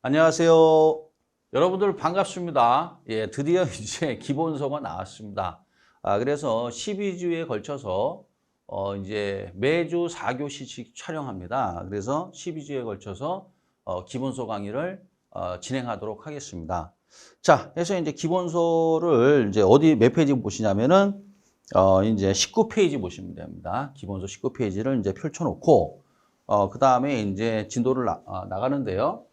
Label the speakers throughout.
Speaker 1: 안녕하세요. 여러분들 반갑습니다. 예, 드디어 이제 기본서가 나왔습니다. 그래서 12주에 걸쳐서 이제 매주 4교시씩 촬영합니다. 그래서 12주에 걸쳐서 기본서 강의를 진행하도록 하겠습니다. 자, 그래서 이제 기본서를 이제 어디 몇 페이지 보시냐면은 이제 19페이지 보시면 됩니다. 기본서 19페이지를 이제 펼쳐놓고 그 다음에 이제 진도를 나가는데요.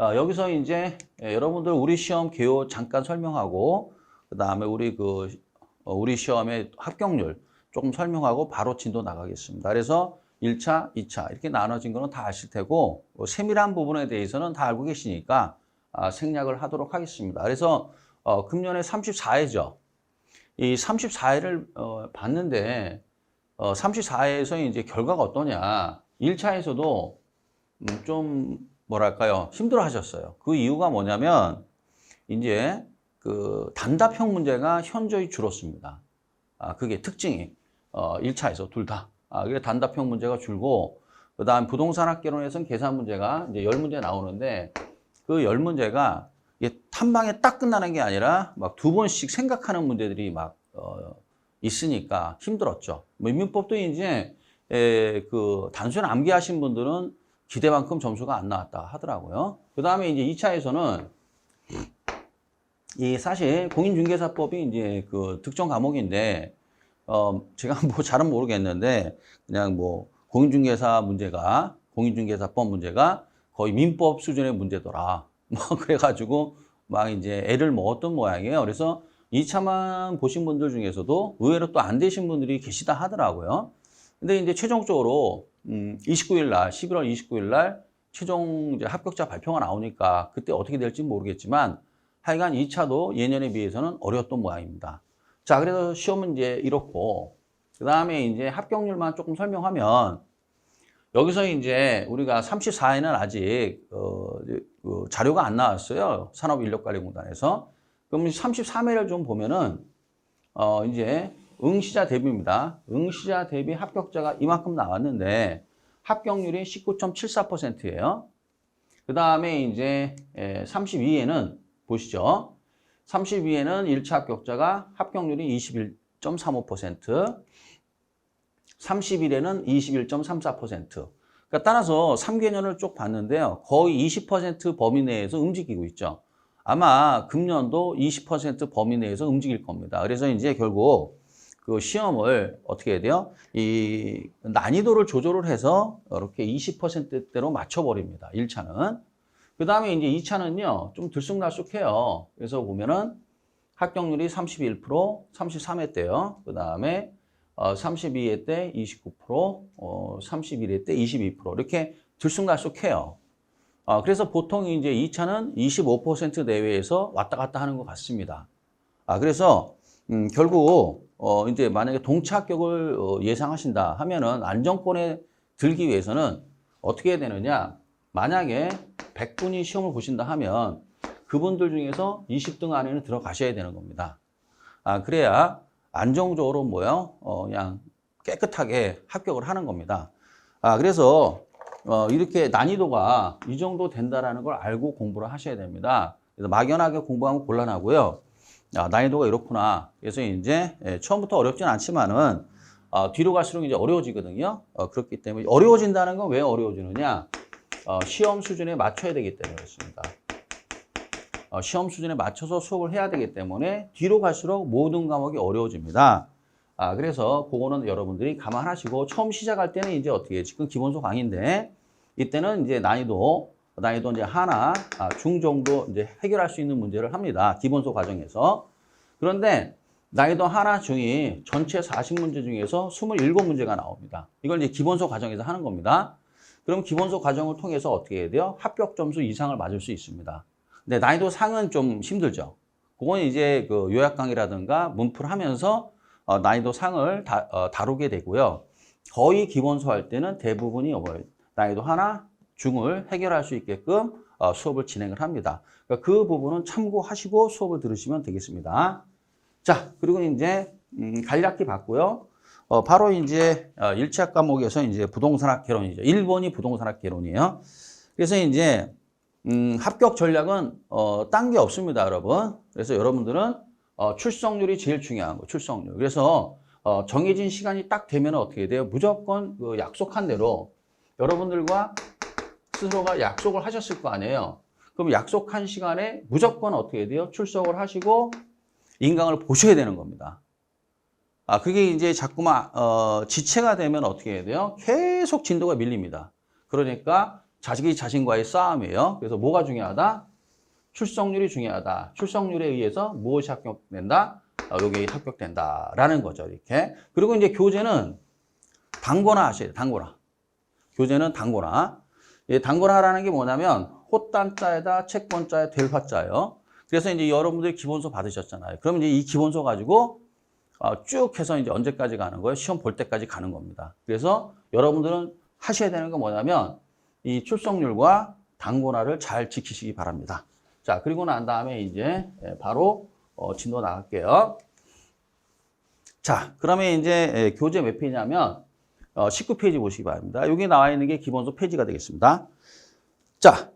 Speaker 1: 여기서 이제 여러분들 우리 시험 개요 잠깐 설명하고 그 다음에 우리 시험의 합격률 조금 설명하고 바로 진도 나가겠습니다. 그래서 1차, 2차 이렇게 나눠진 거는 다 아실 테고 세밀한 부분에 대해서는 다 알고 계시니까 생략을 하도록 하겠습니다. 그래서 금년에 34회죠. 이 34회를 봤는데 34회에서 이제 결과가 어떠냐. 1차에서도 좀 뭐랄까요, 힘들어 하셨어요. 그 이유가 뭐냐면, 이제 그 단답형 문제가 현저히 줄었습니다. 그게 특징이, 1차에서 둘 다. 그게 단답형 문제가 줄고, 그 다음 부동산학개론에서는 계산 문제가 이제 10문제 나오는데, 그 10문제가 이게 한 방에 딱 끝나는 게 아니라 막 두 번씩 생각하는 문제들이 막, 있으니까 힘들었죠. 뭐 민법도 이제, 그 단순히 암기하신 분들은 기대만큼 점수가 안 나왔다 하더라고요. 그 다음에 이제 2차에서는 이 사실 공인중개사법이 이제 그 특정 과목인데 제가 뭐 잘은 모르겠는데 그냥 뭐 공인중개사법 문제가 거의 민법 수준의 문제더라. 뭐 그래가지고 막 이제 애를 먹었던 모양이에요. 그래서 2차만 보신 분들 중에서도 의외로 또 안 되신 분들이 계시다 하더라고요. 근데 이제 최종적으로 29일 날, 11월 29일 날 최종 이제 합격자 발표가 나오니까 그때 어떻게 될지 모르겠지만 하여간 2차도 예년에 비해서는 어려웠던 모양입니다. 자, 그래서 시험은 이제 이렇고 그 다음에 이제 합격률만 조금 설명하면 여기서 이제 우리가 34회는 아직 자료가 안 나왔어요. 산업인력관리공단에서. 그럼 33회를 좀 보면은 이제 응시자 대비입니다. 응시자 대비 합격자가 이만큼 나왔는데 합격률이 19.74%예요. 그 다음에 이제 32회는 보시죠. 32회는 1차 합격자가 합격률이 21.35%, 31회는 21.34%. 그러니까 따라서 3개년을 쭉 봤는데요. 거의 20% 범위 내에서 움직이고 있죠. 아마 금년도 20% 범위 내에서 움직일 겁니다. 그래서 이제 결국 그 시험을 어떻게 해야 돼요? 이 난이도를 조절을 해서 이렇게 20%대로 맞춰버립니다. 1차는. 그 다음에 이제 2차는요, 좀 들쑥날쑥해요. 그래서 보면은 합격률이 31%, 33회 때요. 그 다음에 32회 때 29%, 31회 때 22% 이렇게 들쑥날쑥해요. 그래서 보통 이제 2차는 25% 내외에서 왔다 갔다 하는 것 같습니다. 그래서 결국 이제 만약에 동차 합격을 예상하신다 하면은 안정권에 들기 위해서는 어떻게 해야 되느냐? 만약에 100분이 시험을 보신다 하면 그분들 중에서 20등 안에는 들어가셔야 되는 겁니다. 그래야 안정적으로 그냥 깨끗하게 합격을 하는 겁니다. 그래서 이렇게 난이도가 이 정도 된다라는 걸 알고 공부를 하셔야 됩니다. 그래서 막연하게 공부하면 곤란하고요. 난이도가 이렇구나. 그래서 이제 처음부터 어렵진 않지만은 뒤로 갈수록 이제 어려워지거든요. 그렇기 때문에 어려워진다는 건 왜 어려워지느냐? 시험 수준에 맞춰야 되기 때문에 그렇습니다. 시험 수준에 맞춰서 수업을 해야 되기 때문에 뒤로 갈수록 모든 과목이 어려워집니다. 그래서 그거는 여러분들이 감안하시고 처음 시작할 때는 이제 어떻게 해? 지금 기본서 강의인데 이때는 이제 난이도 이제 하나, 중 정도 이제 해결할 수 있는 문제를 합니다. 기본서 과정에서. 그런데 난이도 하나 중이 전체 40문제 중에서 27문제가 나옵니다. 이걸 이제 기본서 과정에서 하는 겁니다. 그럼 기본서 과정을 통해서 어떻게 해야 돼요? 합격 점수 이상을 맞을 수 있습니다. 근데 난이도 상은 좀 힘들죠. 그건 이제 그 요약 강의라든가 문풀 하면서 난이도 상을 다루게 되고요. 거의 기본서 할 때는 대부분이 난이도 하나, 중을 해결할 수 있게끔 수업을 진행을 합니다. 그러니까 그 부분은 참고하시고 수업을 들으시면 되겠습니다. 자, 그리고 이제 간략히 봤고요. 바로 이제 1차 과목에서 이제 부동산학 개론이죠. 1번이 부동산학 개론이에요. 그래서 이제 합격 전략은 딴 게 없습니다, 여러분. 그래서 여러분들은 출석률이 제일 중요한 거, 출석률. 그래서 정해진 시간이 딱 되면 어떻게 돼요? 무조건 그 약속한 대로 여러분들과 스스로가 약속을 하셨을 거 아니에요. 그럼 약속한 시간에 무조건 어떻게 돼요? 출석을 하시고 인강을 보셔야 되는 겁니다. 그게 이제 자꾸만 지체가 되면 어떻게 해야 돼요? 계속 진도가 밀립니다. 그러니까 자기 자신과의 싸움이에요. 그래서 뭐가 중요하다? 출석률이 중요하다. 출석률에 의해서 무엇이 합격된다? 여기 합격된다라는 거죠. 이렇게. 그리고 이제 교재는 단거나 하셔야 돼요. 단거나. 교재는 단거나. 단거나라는 게 뭐냐면 호딴자에다 채권자에 될 화자예요. 그래서 이제 여러분들이 기본서 받으셨잖아요. 그럼 이제 이 기본서 가지고 쭉 해서 이제 언제까지 가는 거예요? 시험 볼 때까지 가는 겁니다. 그래서 여러분들은 하셔야 되는 건 뭐냐면 이 출석률과 단권화를 잘 지키시기 바랍니다. 자, 그리고 난 다음에 이제 바로 진도 나갈게요. 자, 그러면 이제 교재 몇 페이지냐면 19페이지 보시기 바랍니다. 여기 나와 있는 게 기본서 페이지가 되겠습니다. 자,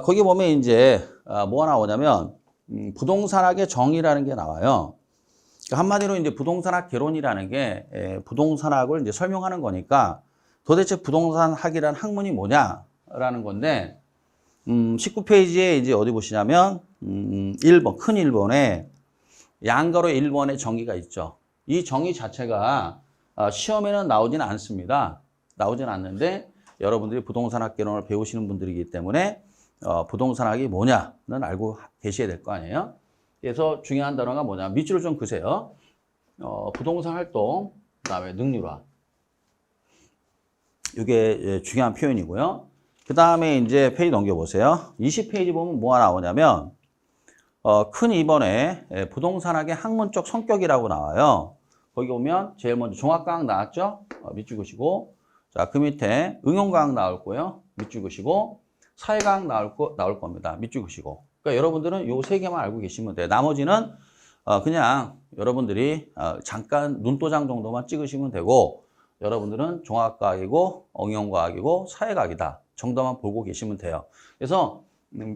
Speaker 1: 거기 보면 이제 뭐가 나오냐면 부동산학의 정의라는 게 나와요. 한마디로 이제 부동산학 개론이라는 게 부동산학을 이제 설명하는 거니까 도대체 부동산학이라는 학문이 뭐냐라는 건데 19페이지에 이제 어디 보시냐면 1번 큰 1번에 양가로 1번의 정의가 있죠. 이 정의 자체가 시험에는 나오진 않습니다. 나오진 않는데 여러분들이 부동산학 개론을 배우시는 분들이기 때문에 부동산학이 뭐냐는 알고 계셔야 될 거 아니에요. 그래서 중요한 단어가 뭐냐. 밑줄을 좀 그으세요. 부동산 활동, 그 다음에 능률화. 이게 중요한 표현이고요. 그 다음에 이제 페이지 넘겨보세요. 20페이지 보면 뭐가 나오냐면, 큰 2번에 부동산학의 학문적 성격이라고 나와요. 거기 보면 제일 먼저 종합과학 나왔죠? 밑줄 그시고. 자, 그 밑에 응용과학 나올 거예요. 밑줄 그시고. 사회과학 나올 겁니다. 밑줄 그시고. 그러니까 여러분들은 요 세 개만 알고 계시면 돼요. 나머지는 그냥 여러분들이 잠깐 눈도장 정도만 찍으시면 되고 여러분들은 종합과학이고 응용과학이고 사회과학이다 정도만 보고 계시면 돼요. 그래서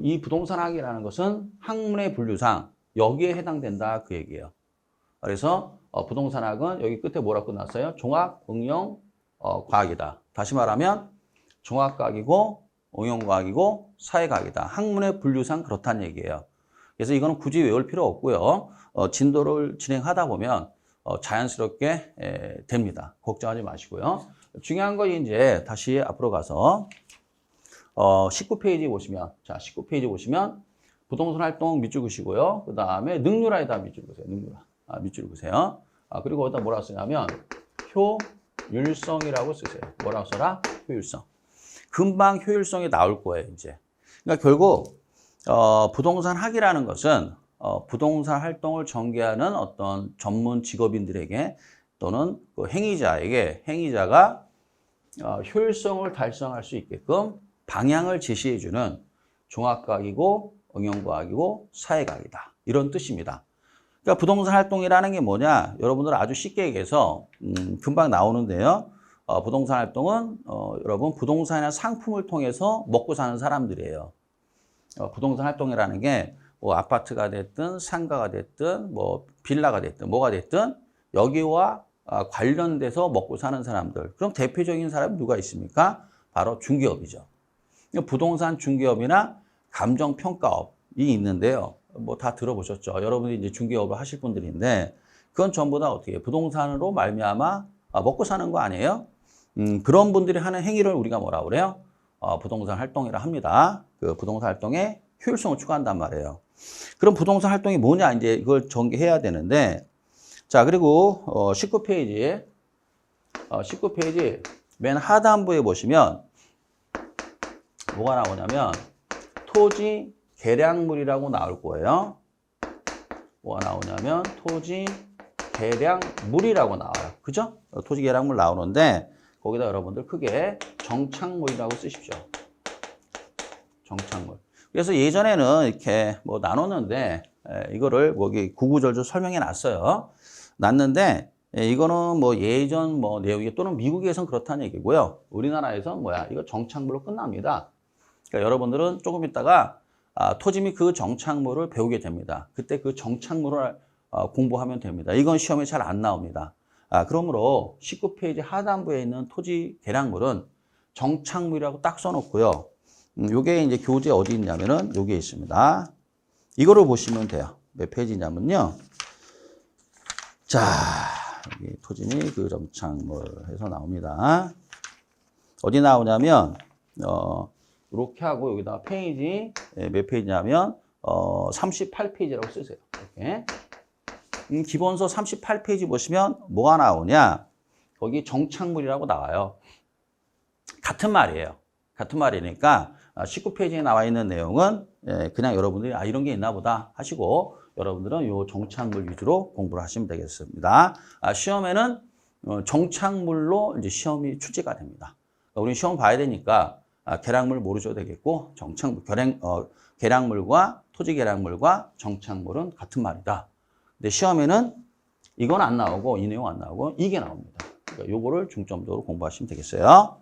Speaker 1: 이 부동산학이라는 것은 학문의 분류상 여기에 해당된다 그 얘기예요. 그래서 부동산학은 여기 끝에 뭐라고 나왔어요? 종합, 응용, 과학이다. 다시 말하면 종합과학이고 응용과학이고 사회과학이다. 학문의 분류상 그렇다는 얘기예요. 그래서 이거는 굳이 외울 필요 없고요. 진도를 진행하다 보면 자연스럽게 됩니다. 걱정하지 마시고요. 중요한 건 이제 다시 앞으로 가서 19페이지 보시면, 자, 19페이지 보시면 부동산 활동 밑줄 그시고요. 그 다음에 능률화에다 밑줄 그세요. 능률화. 밑줄 그세요. 그리고 거기다 뭐라고 쓰냐면 효율성이라고 쓰세요. 뭐라고 써라? 효율성. 금방 효율성이 나올 거예요, 이제. 그러니까 결국 부동산 학이라는 것은 부동산 활동을 전개하는 어떤 전문 직업인들에게 또는 그 행위자가 효율성을 달성할 수 있게끔 방향을 제시해주는 종합과학이고 응용과학이고 사회과학이다. 이런 뜻입니다. 그러니까 부동산 활동이라는 게 뭐냐? 여러분들 아주 쉽게 얘기해서 금방 나오는데요. 부동산 활동은 여러분 부동산이나 상품을 통해서 먹고 사는 사람들이에요. 부동산 활동이라는 게 뭐 아파트가 됐든 상가가 됐든 뭐 빌라가 됐든 뭐가 됐든 여기와 관련돼서 먹고 사는 사람들. 그럼 대표적인 사람이 누가 있습니까? 바로 중개업이죠. 부동산 중개업이나 감정평가업이 있는데요. 뭐 다 들어보셨죠? 여러분이 이제 중개업을 하실 분들인데 그건 전부 다 어떻게 부동산으로 말미암아 먹고 사는 거 아니에요? 그런 분들이 하는 행위를 우리가 뭐라고 그래요? 부동산 활동이라 합니다. 그 부동산 활동의 효율성을 추구한단 말이에요. 그럼 부동산 활동이 뭐냐? 이제 이걸 전개해야 되는데, 자, 그리고 19페이지 맨 하단부에 보시면 뭐가 나오냐면 토지 계량물이라고 나올 거예요. 뭐가 나오냐면 토지 계량물이라고 나와요. 그죠? 토지 계량물 나오는데 거기다 여러분들 크게 정착물이라고 쓰십시오. 정착물. 그래서 예전에는 이렇게 뭐 나눴는데 이거를 여기 구구절절 설명해 놨어요. 놨는데 이거는 뭐 예전 뭐 내용이 또는 미국에선 그렇다는 얘기고요. 우리나라에선 뭐야? 이거 정착물로 끝납니다. 그러니까 여러분들은 조금 있다가 토지 및 그 정착물을 배우게 됩니다. 그때 그 정착물을 공부하면 됩니다. 이건 시험에 잘 안 나옵니다. 그러므로 19페이지 하단부에 있는 토지 계량물은 정착물이라고 딱 써놓고요. 요게 이제 교재 어디 있냐면은 여기에 있습니다. 이거를 보시면 돼요. 몇 페이지냐면요. 자, 여기 토지 및 그 정착물 해서 나옵니다. 어디 나오냐면, 이렇게 하고 여기다가 페이지, 몇 페이지냐면, 38페이지라고 쓰세요. 이렇게. 기본서 38페이지 보시면 뭐가 나오냐? 거기 정착물이라고 나와요. 같은 말이에요. 같은 말이니까 19페이지에 나와 있는 내용은 그냥 여러분들이 이런 게 있나 보다 하시고 여러분들은 이 정착물 위주로 공부를 하시면 되겠습니다. 시험에는 정착물로 이제 시험이 출제가 됩니다. 우리는 시험 봐야 되니까 계량물 모르셔도 되겠고 정착물, 계량물과 토지 계량물과 정착물은 같은 말이다. 근데 시험에는 이건 안 나오고 이 내용 안 나오고 이게 나옵니다. 그러니까 요거를 중점적으로 공부하시면 되겠어요.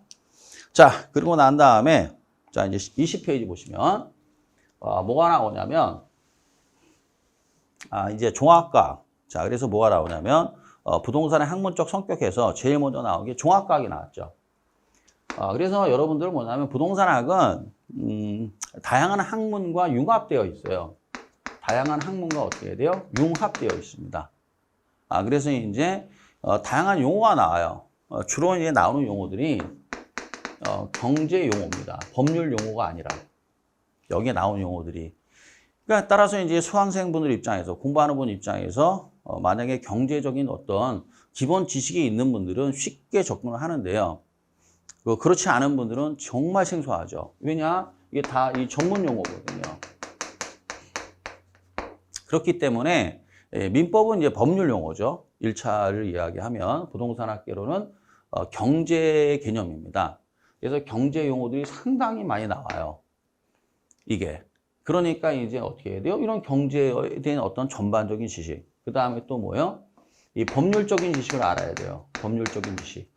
Speaker 1: 자, 그리고 난 다음에 자 이제 20페이지 보시면 뭐가 나오냐면 이제 종합과학. 자, 그래서 뭐가 나오냐면 부동산의 학문적 성격에서 제일 먼저 나온 게 종합과학이 나왔죠. 그래서 여러분들 뭐냐면 부동산학은 다양한 학문과 융합되어 있어요. 다양한 학문과 어떻게 돼요? 융합되어 있습니다. 그래서 이제 다양한 용어가 나와요. 주로 이제 나오는 용어들이 경제 용어입니다. 법률 용어가 아니라 여기에 나온 용어들이. 그러니까 따라서 이제 수강생분들 입장에서 공부하는 분 입장에서 만약에 경제적인 어떤 기본 지식이 있는 분들은 쉽게 접근을 하는데요. 그렇지 않은 분들은 정말 생소하죠. 왜냐? 이게 다 이 전문 용어거든요. 그렇기 때문에 민법은 이제 법률 용어죠. 1차를 이야기하면 부동산학계로는 경제 개념입니다. 그래서 경제 용어들이 상당히 많이 나와요. 이게. 그러니까 이제 어떻게 해야 돼요? 이런 경제에 대한 어떤 전반적인 지식. 그 다음에 또 뭐요? 이 법률적인 지식을 알아야 돼요. 법률적인 지식.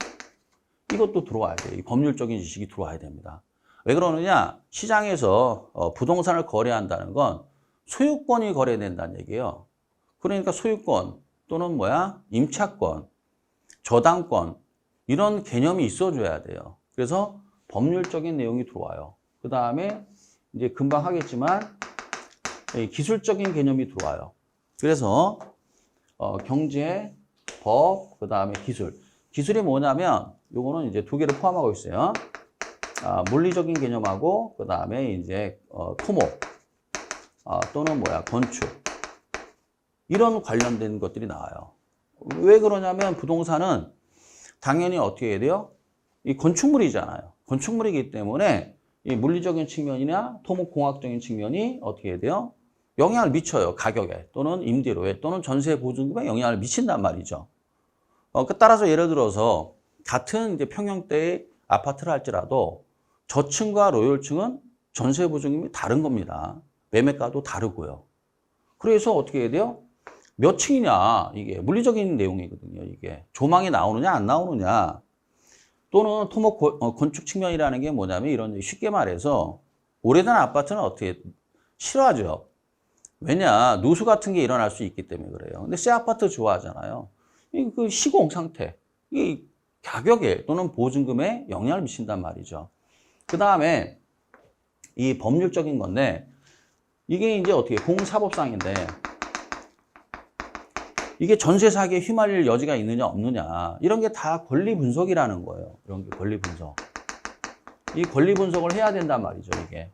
Speaker 1: 이것도 들어와야 돼요. 이 법률적인 지식이 들어와야 됩니다. 왜 그러느냐? 시장에서 부동산을 거래한다는 건 소유권이 거래된다는 얘기예요. 그러니까 소유권 또는 임차권, 저당권 이런 개념이 있어줘야 돼요. 그래서 법률적인 내용이 들어와요. 그 다음에 이제 금방 하겠지만 기술적인 개념이 들어와요. 그래서 경제, 법, 그 다음에 기술. 기술이 뭐냐면 요거는 이제 두 개를 포함하고 있어요. 물리적인 개념하고 그 다음에 이제 토목 또는 건축 이런 관련된 것들이 나와요. 왜 그러냐면 부동산은 당연히 어떻게 해야 돼요? 이 건축물이잖아요. 건축물이기 때문에 이 물리적인 측면이나 토목공학적인 측면이 어떻게 해야 돼요? 영향을 미쳐요. 가격에 또는 임대료에 또는 전세 보증금에 영향을 미친단 말이죠. 따라서 예를 들어서 같은 이제 평형대의 아파트를 할지라도 저층과 로열층은 전세 보증금이 다른 겁니다. 매매가도 다르고요. 그래서 어떻게 해야 돼요? 몇 층이냐 이게 물리적인 내용이거든요. 이게 조망이 나오느냐 안 나오느냐 또는 토목 건축 측면이라는 게 뭐냐면 이런 쉽게 말해서 오래된 아파트는 어떻게 싫어하죠. 왜냐 누수 같은 게 일어날 수 있기 때문에 그래요. 근데 새 아파트 좋아하잖아요. 그 시공 상태 이 가격에 또는 보증금에 영향을 미친단 말이죠. 그 다음에 이 법률적인 건데 이게 이제 어떻게 공사법상인데 이게 전세 사기에 휘말릴 여지가 있느냐 없느냐 이런 게 다 권리 분석이라는 거예요. 이런 게 권리 분석. 이 권리 분석을 해야 된단 말이죠. 이게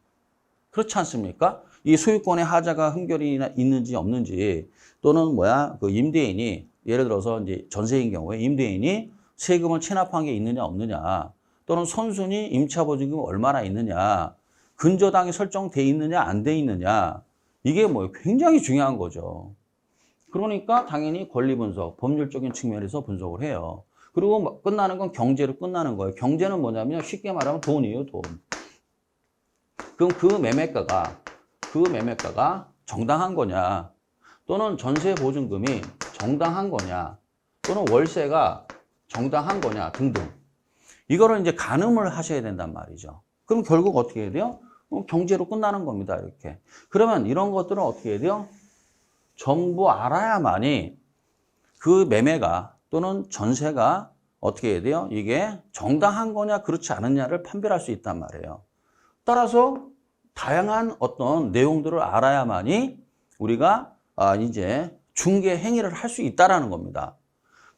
Speaker 1: 그렇지 않습니까? 이 소유권의 하자가 흠결이 있는지 없는지 또는 그 임대인이 예를 들어서 이제 전세인 경우에 임대인이 세금을 체납한 게 있느냐 없느냐 또는 선순위 임차보증금이 얼마나 있느냐 근저당이 설정돼 있느냐 안 돼 있느냐 이게 굉장히 중요한 거죠. 그러니까 당연히 권리 분석, 법률적인 측면에서 분석을 해요. 그리고 끝나는 건 경제로 끝나는 거예요. 경제는 뭐냐면 쉽게 말하면 돈이에요, 돈. 그럼 그 매매가가 정당한 거냐 또는 전세 보증금이 정당한 거냐 또는 월세가 정당한 거냐 등등. 이거를 이제 가늠을 하셔야 된단 말이죠. 그럼 결국 어떻게 해야 돼요? 경제로 끝나는 겁니다. 이렇게. 그러면 이런 것들은 어떻게 해야 돼요? 전부 알아야만이 그 매매가 또는 전세가 어떻게 해야 돼요? 이게 정당한 거냐 그렇지 않느냐를 판별할 수 있단 말이에요. 따라서 다양한 어떤 내용들을 알아야만이 우리가 이제 중개 행위를 할 수 있다라는 겁니다.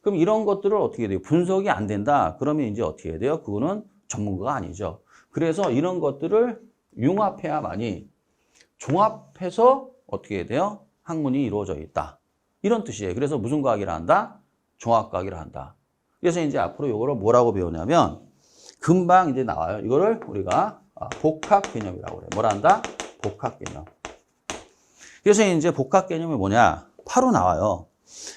Speaker 1: 그럼 이런 것들을 어떻게 해야 돼요? 분석이 안 된다. 그러면 이제 어떻게 해야 돼요? 그거는 전문가가 아니죠. 그래서 이런 것들을 융합해야만이 종합해서 어떻게 해야 돼요? 학문이 이루어져 있다. 이런 뜻이에요. 그래서 무슨 과학이라 한다? 종합과학이라 한다. 그래서 이제 앞으로 이거를 뭐라고 배우냐면 금방 이제 나와요. 이거를 우리가 복합 개념이라고 그래요. 뭐라 한다? 복합 개념. 그래서 이제 복합 개념이 뭐냐? 바로 나와요.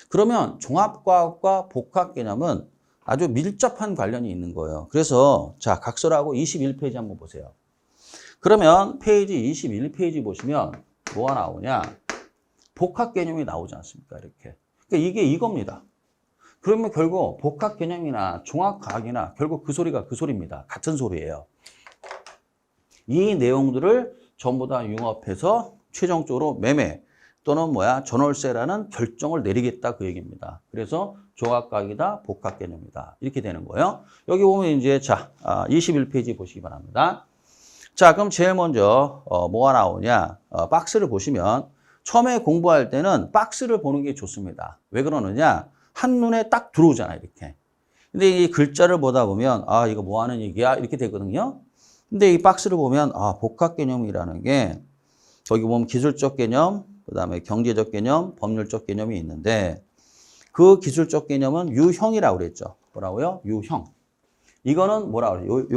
Speaker 1: 그러면 종합과학과 복합 개념은 아주 밀접한 관련이 있는 거예요. 그래서 자, 각설하고 21페이지 한번 보세요. 그러면 페이지 21페이지 보시면 뭐가 나오냐? 복합 개념이 나오지 않습니까? 이렇게. 그러니까 이게 이겁니다. 그러면 결국 복합 개념이나 종합과학이나 결국 그 소리가 그 소리입니다. 같은 소리예요. 이 내용들을 전부 다 융합해서 최종적으로 매매 또는 전월세라는 결정을 내리겠다 그 얘기입니다. 그래서 종합과학이다, 복합 개념이다. 이렇게 되는 거예요. 여기 보면 이제 자, 21페이지 보시기 바랍니다. 자, 그럼 제일 먼저 뭐가 나오냐? 박스를 보시면 처음에 공부할 때는 박스를 보는 게 좋습니다. 왜 그러느냐? 한눈에 딱 들어오잖아요, 이렇게. 근데 이 글자를 보다 보면 이거 뭐 하는 얘기야? 이렇게 되거든요. 근데 이 박스를 보면 복합 개념이라는 게 저기 보면 기술적 개념, 그다음에 경제적 개념, 법률적 개념이 있는데 그 기술적 개념은 유형이라고 그랬죠. 뭐라고요? 유형. 이거는 뭐라고 그래요?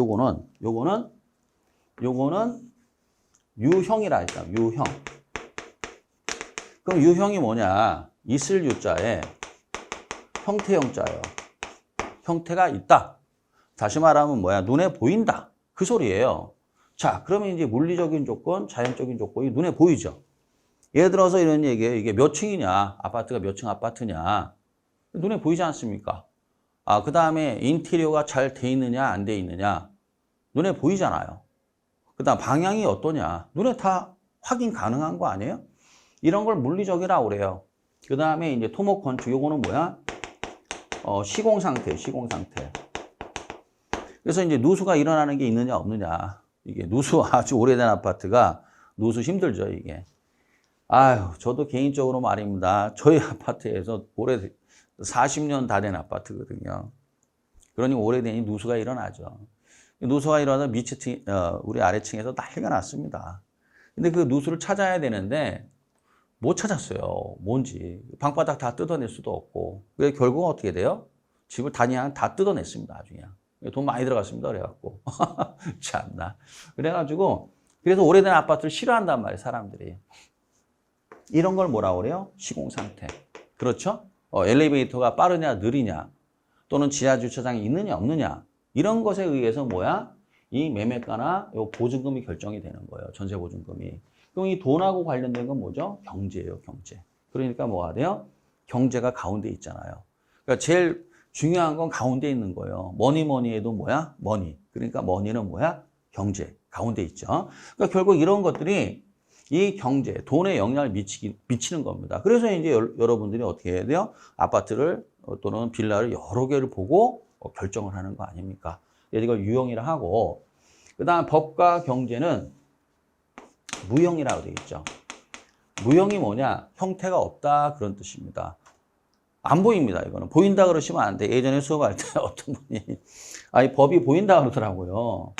Speaker 1: 요거는 유형이라 했죠. 유형. 그럼 유형이 뭐냐? 있을 유자에 형태형자예요. 형태가 있다. 다시 말하면 눈에 보인다. 그 소리예요. 자, 그러면 이제 물리적인 조건, 자연적인 조건이 눈에 보이죠. 예를 들어서 이런 얘기예요. 이게 몇 층이냐? 아파트가 몇 층 아파트냐? 눈에 보이지 않습니까? 그 다음에 인테리어가 잘 돼 있느냐, 안 돼 있느냐? 눈에 보이잖아요. 그 다음 방향이 어떠냐? 눈에 다 확인 가능한 거 아니에요? 이런 걸 물리적이라고 그래요. 그 다음에 이제 토목 건축, 요거는 뭐야? 시공 상태. 그래서 이제 누수가 일어나는 게 있느냐, 없느냐. 이게 누수 아주 오래된 아파트가 누수 힘들죠, 이게. 저도 개인적으로 말입니다. 저희 아파트에서 40년 다 된 아파트거든요. 그러니 오래되니 누수가 일어나죠. 누수가 일어나서 우리 아래층에서 난리가 났습니다. 근데 그 누수를 찾아야 되는데 못 찾았어요. 뭔지. 방바닥 다 뜯어낼 수도 없고. 그래서 결국은 어떻게 돼요? 집을 다 뜯어냈습니다. 아주 그냥. 돈 많이 들어갔습니다. 그래갖고. 참나. 그래서 오래된 아파트를 싫어한단 말이에요. 사람들이. 이런 걸 뭐라고 그래요? 시공 상태. 그렇죠? 엘리베이터가 빠르냐, 느리냐, 또는 지하 주차장이 있느냐, 없느냐. 이런 것에 의해서 이 매매가나 요 보증금이 결정이 되는 거예요. 전세 보증금이. 그럼 이 돈하고 관련된 건 뭐죠? 경제예요, 경제. 그러니까 뭐가 돼요? 경제가 가운데 있잖아요. 그러니까 제일 중요한 건 가운데 있는 거예요. 뭐니 해도 머니. 그러니까 머니는 경제. 가운데 있죠. 그러니까 결국 이런 것들이 이 경제, 돈에 영향을 미치는 겁니다. 그래서 이제 여러분들이 어떻게 해야 돼요? 아파트를 또는 빌라를 여러 개를 보고 결정을 하는 거 아닙니까? 이걸 유형이라 하고, 그 다음 법과 경제는 무형이라고 되어 있죠. 무형이 뭐냐? 형태가 없다 그런 뜻입니다. 안 보입니다. 이거는 보인다 그러시면 안 돼. 예전에 수업할 때 어떤 분이 이 법이 보인다 그러더라고요.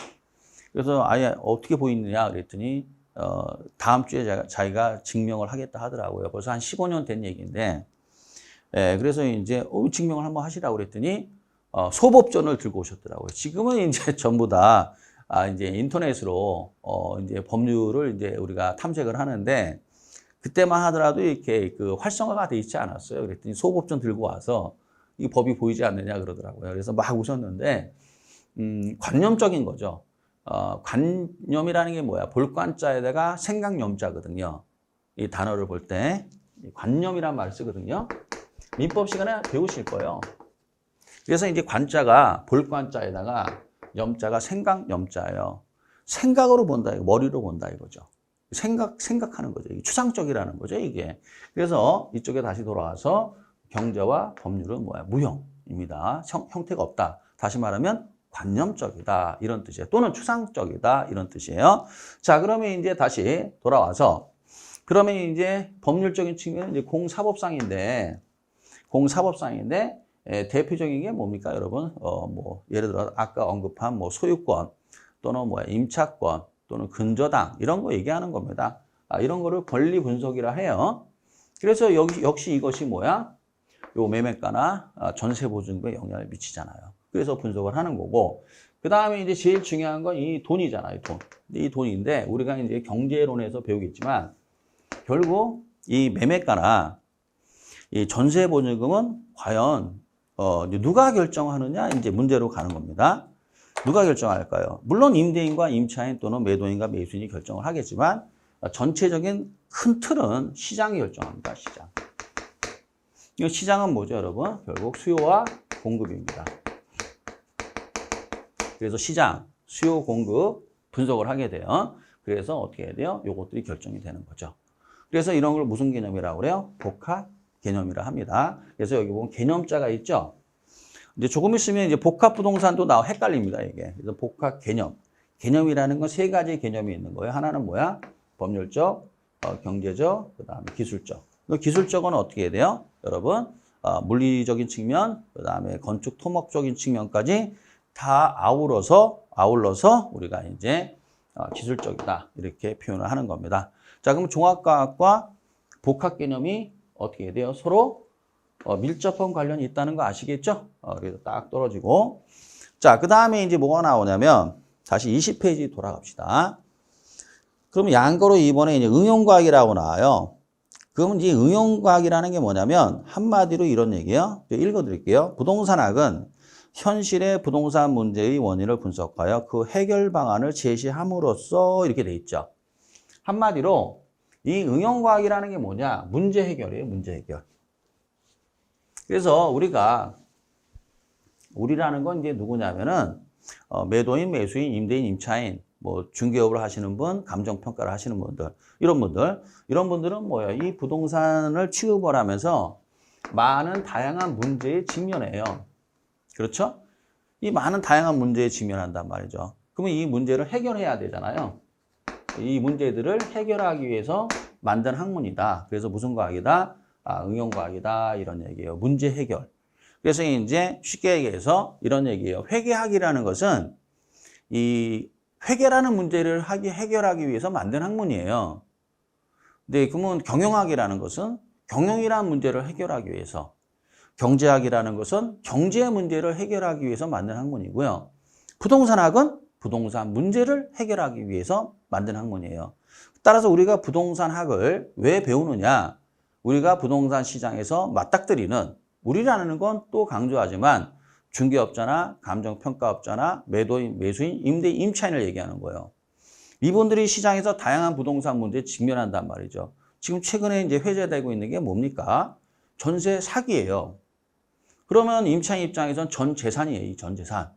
Speaker 1: 그래서 아예 어떻게 보이느냐 그랬더니 다음 주에 자기가 증명을 하겠다 하더라고요. 벌써 한 15년 된 얘기인데, 그래서 이제 증명을 한번 하시라고 그랬더니 소법전을 들고 오셨더라고요. 지금은 이제 전부 다 이제 인터넷으로 이제 법률을 이제 우리가 탐색을 하는데, 그때만 하더라도 이렇게 그 활성화가 돼 있지 않았어요. 그랬더니 소법전 들고 와서 이 법이 보이지 않느냐 그러더라고요. 그래서 막 웃었는데, 관념적인 거죠. 관념이라는 게 뭐야? 볼관자에다가 생각념자거든요. 이 단어를 볼 때 관념이란 말을 쓰거든요. 민법 시간에 배우실 거예요. 그래서 이제 관자가 볼관자에다가 염자가 생각염자예요. 생각으로 본다, 머리로 본다 이거죠. 생각하는 거죠. 이게 추상적이라는 거죠, 이게. 그래서 이쪽에 다시 돌아와서 경제와 법률은 뭐야? 무형입니다. 형태가 없다. 다시 말하면 관념적이다. 이런 뜻이에요. 또는 추상적이다. 이런 뜻이에요. 자, 그러면 이제 다시 돌아와서 그러면 이제 법률적인 측면은 이제 공사법상인데 대표적인 게 뭡니까, 여러분? 뭐 예를 들어 아까 언급한 뭐 소유권 또는 뭐야 임차권 또는 근저당 이런 거 얘기하는 겁니다. 이런 거를 권리 분석이라 해요. 그래서 역시 이것이 뭐야? 요 매매가나 전세 보증금에 영향을 미치잖아요. 그래서 분석을 하는 거고, 그 다음에 이제 제일 중요한 건 이 돈이잖아요, 돈. 이 돈인데 우리가 이제 경제론에서 배우겠지만 결국 이 매매가나 이 전세 보증금은 과연 누가 결정하느냐 이제 문제로 가는 겁니다. 누가 결정할까요? 물론 임대인과 임차인 또는 매도인과 매수인이 결정을 하겠지만 전체적인 큰 틀은 시장이 결정합니다. 시장. 이 시장은 뭐죠, 여러분? 결국 수요와 공급입니다. 그래서 시장, 수요, 공급 분석을 하게 돼요. 그래서 어떻게 해야 돼요? 요것들이 결정이 되는 거죠. 그래서 이런 걸 무슨 개념이라고 그래요? 복합 개념이라 합니다. 그래서 여기 보면 개념자가 있죠. 이제 조금 있으면 이제 복합 부동산도 헷갈립니다, 이게. 그래서 복합 개념. 개념이라는 건 세 가지 개념이 있는 거예요. 하나는 뭐야? 법률적, 경제적, 그 다음에 기술적. 기술적은 어떻게 해야 돼요? 여러분, 물리적인 측면, 그 다음에 건축 토목적인 측면까지 다 아울러서 우리가 이제 기술적이다. 이렇게 표현을 하는 겁니다. 자, 그럼 종합과학과 복합 개념이 어떻게 해야 돼요? 서로 밀접한 관련이 있다는 거 아시겠죠? 그래서 딱 떨어지고. 자, 그 다음에 이제 뭐가 나오냐면, 다시 20페이지 돌아갑시다. 그럼 양거로 이번에 이제 응용과학이라고 나와요. 그러면 이 응용과학이라는 게 뭐냐면, 한마디로 이런 얘기예요. 읽어드릴게요. 부동산학은 현실의 부동산 문제의 원인을 분석하여 그 해결 방안을 제시함으로써 이렇게 돼 있죠. 한마디로 이 응용과학이라는 게 뭐냐? 문제 해결이에요, 문제 해결. 그래서 우리라는 건 이제 누구냐면은 매도인, 매수인, 임대인, 임차인, 뭐 중개업을 하시는 분, 감정평가를 하시는 분들, 이런 분들은 뭐예요? 이 부동산을 취급을 하면서 많은 다양한 문제에 직면해요. 그렇죠? 이 많은 다양한 문제에 직면한단 말이죠. 그러면 이 문제를 해결해야 되잖아요. 이 문제들을 해결하기 위해서 만든 학문이다. 그래서 무슨 과학이다? 응용과학이다. 이런 얘기예요. 문제 해결. 그래서 이제 쉽게 얘기해서 이런 얘기예요. 회계학이라는 것은 이 회계라는 문제를 해결하기 위해서 만든 학문이에요. 근데 그러면 경영학이라는 것은 경영이라는 문제를 해결하기 위해서, 경제학이라는 것은 경제의 문제를 해결하기 위해서 만든 학문이고요. 부동산학은 부동산 문제를 해결하기 위해서 만든 학문이에요. 따라서 우리가 부동산학을 왜 배우느냐? 우리가 부동산 시장에서 맞닥뜨리는, 우리라는 건 또 강조하지만 중개업자나 감정평가업자나 매도인, 매수인, 임대인, 임차인을 얘기하는 거예요. 이분들이 시장에서 다양한 부동산 문제에 직면한단 말이죠. 지금 최근에 이제 회자되고 있는 게 뭡니까? 전세 사기예요. 그러면 임차인 입장에선 전 재산이에요, 이 전 재산.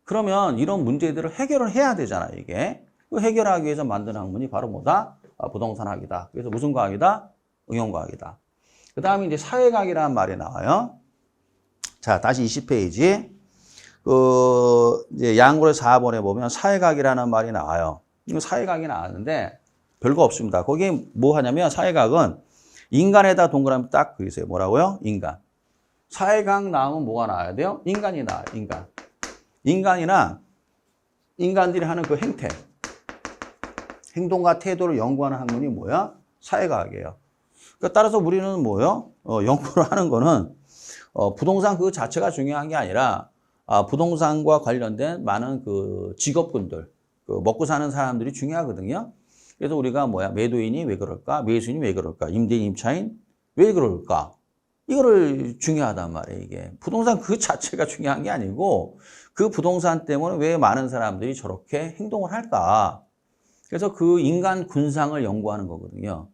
Speaker 1: 그러면 이런 문제들을 해결을 해야 되잖아요, 이게. 그 해결하기 위해서 만든 학문이 바로 뭐다? 부동산학이다. 그래서 무슨 과학이다? 응용과학이다. 그 다음에 이제 사회과학이라는 말이 나와요. 자, 다시 20페이지. 이제 양구의 4번에 보면 사회과학이라는 말이 나와요. 이거 사회과학이 나왔는데 별거 없습니다. 거기에 뭐 하냐면 사회과학은 인간에다 동그라미 딱 그리세요. 뭐라고요? 인간. 사회과학 나오면 뭐가 나와야 돼요? 인간이 나와요, 인간. 인간이나 인간들이 하는 그 행태, 행동과 태도를 연구하는 학문이 뭐야? 사회과학이에요. 그러니까 따라서 우리는 뭐요? 연구를 하는 거는 부동산 그 자체가 중요한 게 아니라 부동산과 관련된 많은 그 직업군들, 그 먹고 사는 사람들이 중요하거든요. 그래서 우리가 뭐야? 매도인이 왜 그럴까? 매수인이 왜 그럴까? 임대인, 임차인 왜 그럴까? 이거를 중요하단 말이에요, 이게. 부동산 그 자체가 중요한 게 아니고 그 부동산 때문에 왜 많은 사람들이 저렇게 행동을 할까? 그래서 그 인간 군상을 연구하는 거거든요.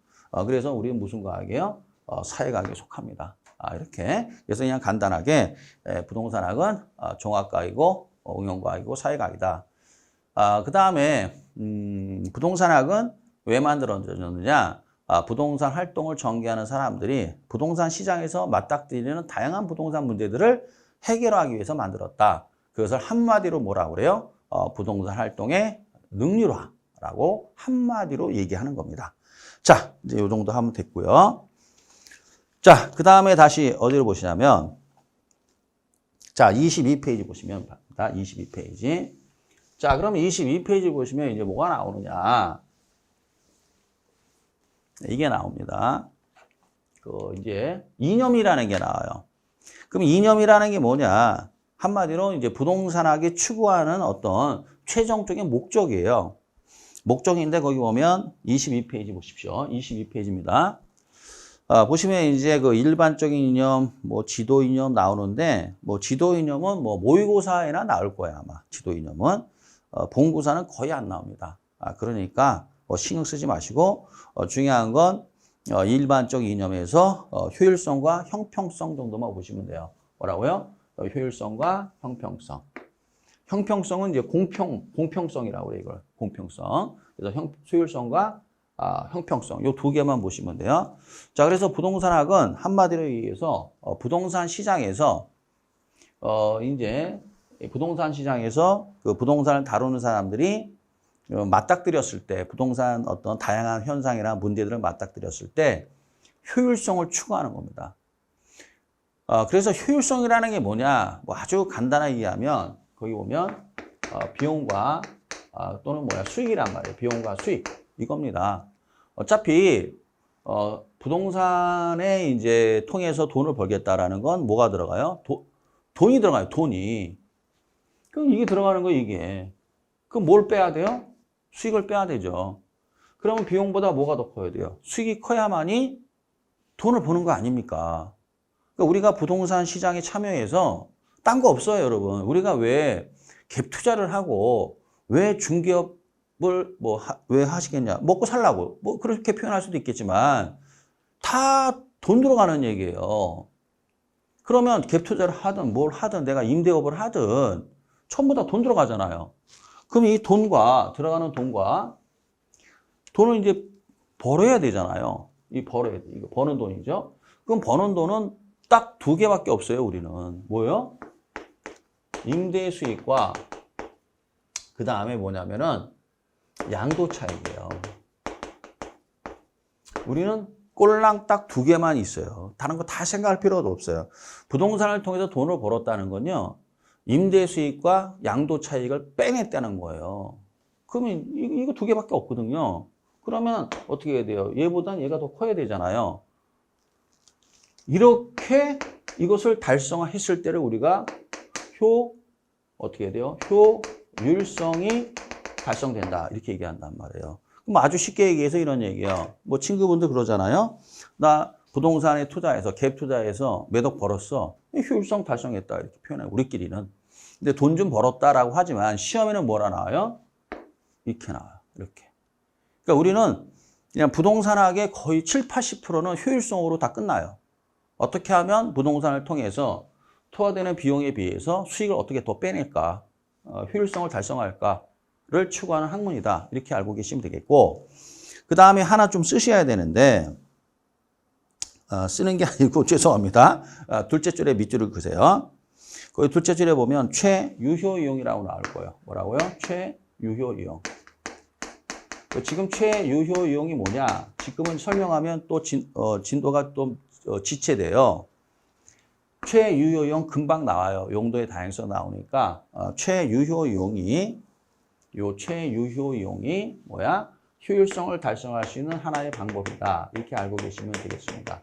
Speaker 1: 그래서 우리는 무슨 과학이에요? 사회과학에 속합니다. 이렇게. 그래서 그냥 간단하게 부동산학은 종합과학이고 응용과학이고 사회과학이다. 그 다음에 부동산학은 왜 만들어졌느냐? 부동산 활동을 전개하는 사람들이 부동산 시장에서 맞닥뜨리는 다양한 부동산 문제들을 해결하기 위해서 만들었다. 그것을 한마디로 뭐라고 그래요? 부동산 활동의 능률화라고 한마디로 얘기하는 겁니다. 자, 이제 이 정도 하면 됐고요. 자, 그 다음에 다시 어디로 보시냐면, 자, 22페이지 보시면 됩니다. 22페이지. 자, 그럼 22페이지 보시면 이제 뭐가 나오느냐? 이게 나옵니다. 이제 이념이라는 게 나와요. 그럼 이념이라는 게 뭐냐? 한마디로 이제 부동산학이 추구하는 어떤 최종적인 목적이에요. 목적인데 거기 보면 22페이지 보십시오. 22페이지입니다. 보시면 이제 그 일반적인 이념, 뭐 지도 이념 나오는데, 뭐 지도 이념은 뭐 모의고사에나 나올 거야, 아마. 지도 이념은. 본고사는 거의 안 나옵니다. 그러니까 뭐 신경 쓰지 마시고, 중요한 건 일반적 이념에서 효율성과 형평성 정도만 보시면 돼요. 뭐라고요? 효율성과 형평성. 형평성은 이제 공평성이라고 그래요, 이걸. 공평성. 그래서 효율성과 형평성. 요 두 개만 보시면 돼요. 자, 그래서 부동산학은 한마디로 얘기해서 부동산 시장에서 이제 부동산 시장에서 그 부동산을 다루는 사람들이 맞닥뜨렸을 때 부동산 어떤 다양한 현상이나 문제들을 맞닥뜨렸을 때 효율성을 추구하는 겁니다. 그래서 효율성이라는 게 뭐냐? 뭐 아주 간단하게 얘기하면 거기 보면 비용과 또는 수익이란 말이에요. 비용과 수익 이겁니다. 어차피 부동산에 이제 통해서 돈을 벌겠다라는 건 뭐가 들어가요? 돈이 들어가요. 돈이. 그럼 이게 들어가는 거예요. 이게. 그럼 뭘 빼야 돼요? 수익을 빼야 되죠. 그러면 비용보다 뭐가 더 커야 돼요? 수익이 커야만이 돈을 버는 거 아닙니까? 그러니까 우리가 부동산 시장에 참여해서 딴 거 없어요, 여러분. 우리가 왜 갭 투자를 하고 왜 중개업을 왜 하시겠냐? 먹고 살라고. 뭐 그렇게 표현할 수도 있겠지만 다 돈 들어가는 얘기예요. 그러면 갭 투자를 하든 뭘 하든 내가 임대업을 하든 전부 다 돈 들어가잖아요. 그럼 이 돈과 들어가는 돈과 돈을 이제 벌어야 되잖아요. 벌어야 돼. 이거 버는 돈이죠. 그럼 버는 돈은 딱 두 개밖에 없어요, 우리는. 뭐예요? 임대 수익과 그 다음에 뭐냐면은 양도 차익이에요. 우리는 꼴랑 딱 두 개만 있어요. 다른 거 다 생각할 필요도 없어요. 부동산을 통해서 돈을 벌었다는 건요. 임대 수익과 양도 차익을 빼냈다는 거예요. 그러면 이거 두 개밖에 없거든요. 그러면 어떻게 해야 돼요? 얘보단 얘가 더 커야 되잖아요. 이렇게 이것을 달성했을 때를 우리가 어떻게 해야 돼요? 효율성이 달성된다. 이렇게 얘기한단 말이에요. 그럼 아주 쉽게 얘기해서 이런 얘기예요. 뭐 친구분들 그러잖아요. 나 부동산에 투자해서 갭 투자해서 몇 억 벌었어. 효율성 달성했다. 이렇게 표현해요. 우리끼리는. 근데 돈 좀 벌었다라고 하지만 시험에는 뭐라 나와요? 이렇게 나와요. 이렇게. 그러니까 우리는 그냥 부동산학의 거의 7, 80%는 효율성으로 다 끝나요. 어떻게 하면 부동산을 통해서 투하되는 비용에 비해서 수익을 어떻게 더 빼낼까, 효율성을 달성할까를 추구하는 학문이다. 이렇게 알고 계시면 되겠고, 그 다음에 하나 좀 쓰셔야 되는데, 쓰는 게 아니고 죄송합니다. 둘째 줄에 밑줄을 그으세요. 거기 둘째 줄에 보면 최유효 이용이라고 나올 거예요. 뭐라고요? 최유효 이용. 지금 최유효 이용이 뭐냐? 지금은 설명하면 또 진도가 또 지체돼요. 최유효 이용 금방 나와요. 용도의 다양성 나오니까 최유효 이용이 뭐야? 효율성을 달성할 수 있는 하나의 방법이다. 이렇게 알고 계시면 되겠습니다.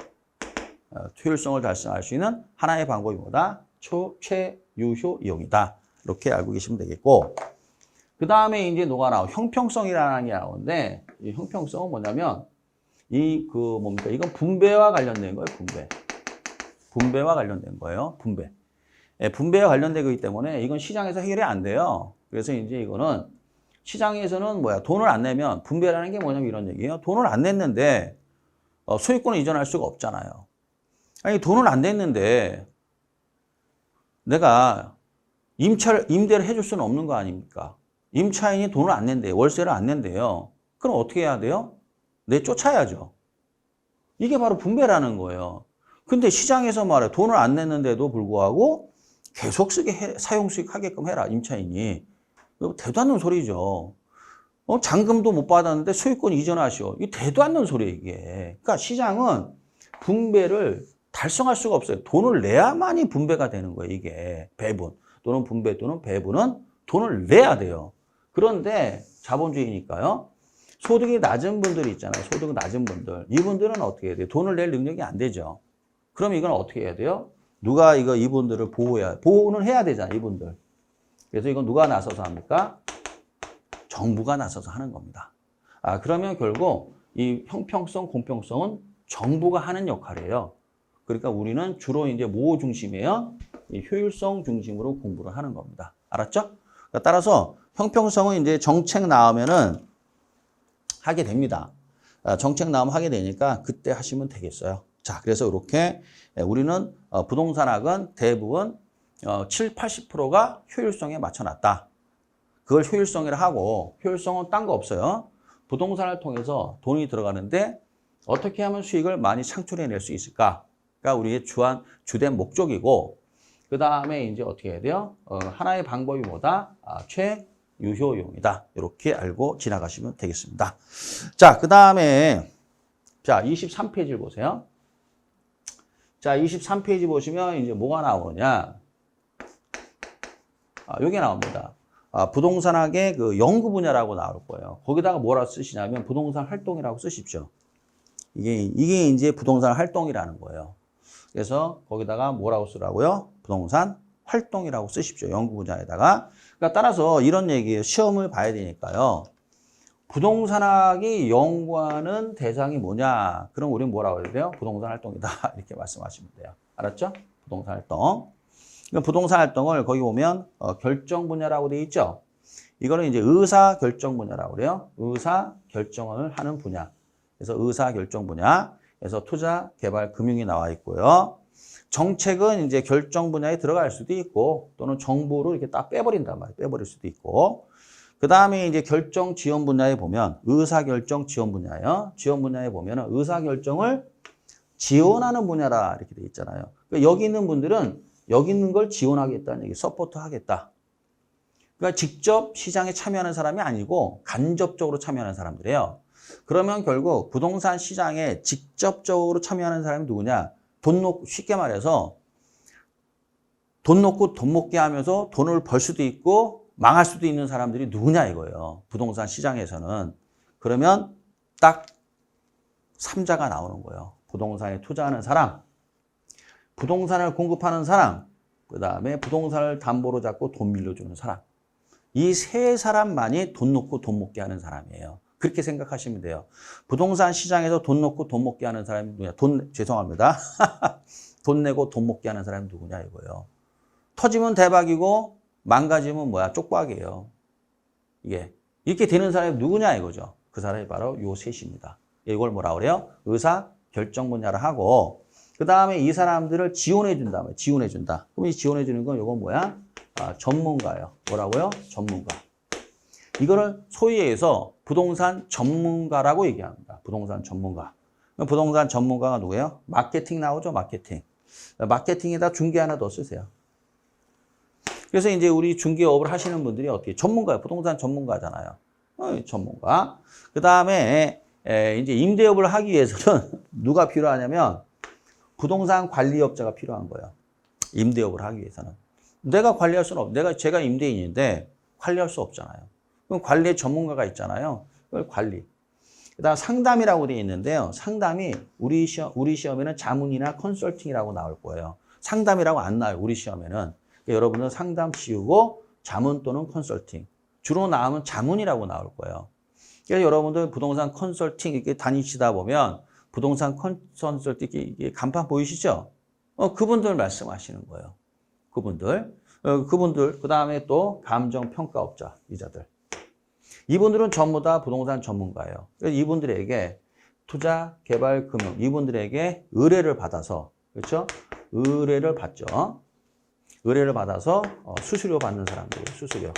Speaker 1: 효율성을 달성할 수 있는 하나의 방법이 뭐다? 최유효 이용이다. 이렇게 알고 계시면 되겠고, 그 다음에 이제 뭐가 나와? 형평성이라는 게 나오는데, 이 형평성은 뭐냐면, 뭡니까? 이건 분배와 관련된 거예요, 분배. 분배와 관련된 거예요, 분배. 분배와 관련된 거기 때문에 이건 시장에서 해결이 안 돼요. 그래서 이제 이거는 시장에서는 돈을 안 내면, 분배라는 게 뭐냐면 이런 얘기예요. 돈을 안 냈는데, 소유권을 이전할 수가 없잖아요. 아니, 돈을 안 냈는데, 내가 임대를 해줄 수는 없는 거 아닙니까? 임차인이 돈을 안 낸대요. 월세를 안 낸대요. 그럼 어떻게 해야 돼요? 내쫓아야죠. 이게 바로 분배라는 거예요. 근데 시장에서 말해 돈을 안 냈는데도 불구하고 계속 사용 수익하게끔 해라, 임차인이. 이거 대도 않는 소리죠. 잔금도 못 받았는데 소유권 이전하시오. 이게 대도 않는 소리예요, 이게. 그러니까 시장은 분배를 달성할 수가 없어요. 돈을 내야만이 분배가 되는 거예요, 이게. 배분 또는 분배 또는 배분은 돈을 내야 돼요. 그런데 자본주의니까요. 소득이 낮은 분들이 있잖아요. 소득이 낮은 분들. 이분들은 어떻게 해야 돼요? 돈을 낼 능력이 안 되죠. 그럼 이건 어떻게 해야 돼요? 누가 이분들을 보호는 해야 되잖아요, 이분들. 그래서 이건 누가 나서서 합니까? 정부가 나서서 하는 겁니다. 그러면 결국 이 형평성, 공평성은 정부가 하는 역할이에요. 그러니까 우리는 주로 이제 뭐 중심이에요? 이 효율성 중심으로 공부를 하는 겁니다. 알았죠? 그러니까 따라서 형평성은 이제 정책 나오면은 하게 됩니다. 정책 나오면 하게 되니까 그때 하시면 되겠어요. 자, 그래서 이렇게 우리는 부동산학은 대부분 7, 80%가 효율성에 맞춰놨다. 그걸 효율성이라 하고 효율성은 딴 거 없어요. 부동산을 통해서 돈이 들어가는데 어떻게 하면 수익을 많이 창출해낼 수 있을까가 우리의 주된 목적이고 그 다음에 이제 어떻게 해야 돼요? 하나의 방법이 뭐다? 최유효용이다. 이렇게 알고 지나가시면 되겠습니다. 자, 그 다음에 자 23페이지를 보세요. 자 23페이지 보시면 이제 뭐가 나오느냐? 요게 나옵니다. 부동산학의 그 연구 분야라고 나올 거예요. 거기다가 뭐라 쓰시냐면 부동산 활동이라고 쓰십시오. 이게 이제 부동산 활동이라는 거예요. 그래서 거기다가 뭐라고 쓰라고요? 부동산 활동이라고 쓰십시오. 연구 분야에다가. 그러니까 따라서 이런 얘기예요. 시험을 봐야 되니까요. 부동산학이 연구하는 대상이 뭐냐? 그럼 우리는 뭐라고 해야 돼요? 부동산 활동이다. 이렇게 말씀하시면 돼요. 알았죠? 부동산 활동. 부동산 활동을 거기 보면 결정 분야라고 되어 있죠. 이거는 이제 의사 결정 분야라고 그래요. 의사 결정을 하는 분야. 그래서 의사 결정 분야에서 투자, 개발, 금융이 나와 있고요. 정책은 이제 결정 분야에 들어갈 수도 있고 또는 정부로 이렇게 딱 빼버린단 말이에요. 빼버릴 수도 있고. 그 다음에 이제 결정 지원 분야에 보면 의사 결정 지원 분야예요. 지원 분야에 보면은 의사 결정을 지원하는 분야라 이렇게 돼 있잖아요. 그러니까 여기 있는 분들은 여기 있는 걸 지원하겠다는 얘기, 서포트 하겠다. 그러니까 직접 시장에 참여하는 사람이 아니고 간접적으로 참여하는 사람들이에요. 그러면 결국 부동산 시장에 직접적으로 참여하는 사람이 누구냐? 쉽게 말해서 돈 놓고 돈 먹게 하면서 돈을 벌 수도 있고 망할 수도 있는 사람들이 누구냐 이거예요. 부동산 시장에서는. 그러면 딱 3자가 나오는 거예요. 부동산에 투자하는 사람, 부동산을 공급하는 사람, 그 다음에 부동산을 담보로 잡고 돈 빌려주는 사람. 이 세 사람만이 돈 놓고 돈 먹게 하는 사람이에요. 그렇게 생각하시면 돼요. 부동산 시장에서 돈 놓고 돈 먹게 하는 사람이 누구냐? 죄송합니다. 돈 내고 돈 먹게 하는 사람이 누구냐 이거예요. 터지면 대박이고 망가지면 뭐야? 쪽박이에요. 이게 이렇게 되는 사람이 누구냐 이거죠. 그 사람이 바로 요 셋입니다. 이걸 뭐라 그래요? 의사 결정 분야를 하고 그 다음에 이 사람들을 지원해 준다. 지원해 준다. 그럼 이 지원해 주는 건 이건 뭐야? 전문가예요. 뭐라고요? 전문가. 이거를 소위 해서 부동산 전문가라고 얘기합니다. 부동산 전문가. 부동산 전문가가 누구예요? 마케팅 나오죠? 마케팅. 마케팅에다 중개 하나 더 쓰세요. 그래서 이제 우리 중개업을 하시는 분들이 어떻게 전문가예요. 부동산 전문가잖아요. 전문가. 그 다음에 이제 임대업을 하기 위해서는 누가 필요하냐면 부동산 관리업자가 필요한 거예요. 임대업을 하기 위해서는. 내가 관리할 수는 없어요. 제가 임대인인데 관리할 수 없잖아요. 그럼 관리의 전문가가 있잖아요. 그걸 관리. 그다음 상담이라고 되어 있는데요. 상담이 우리 시험에는 자문이나 컨설팅이라고 나올 거예요. 상담이라고 안 나와요. 우리 시험에는. 그러니까 여러분은 상담 지우고 자문 또는 컨설팅. 주로 나오면 자문이라고 나올 거예요. 그래서 여러분들 부동산 컨설팅 이렇게 다니시다 보면 부동산 컨설팅 이게 간판 보이시죠? 그분들 말씀하시는 거예요. 그분들 그 다음에 또 감정평가업자 이자들. 이분들은 전부 다 부동산 전문가예요. 그래서 이분들에게 투자, 개발, 금융 이분들에게 의뢰를 받아서 그렇죠? 의뢰를 받죠. 의뢰를 받아서 수수료 받는 사람들이에요. 수수료.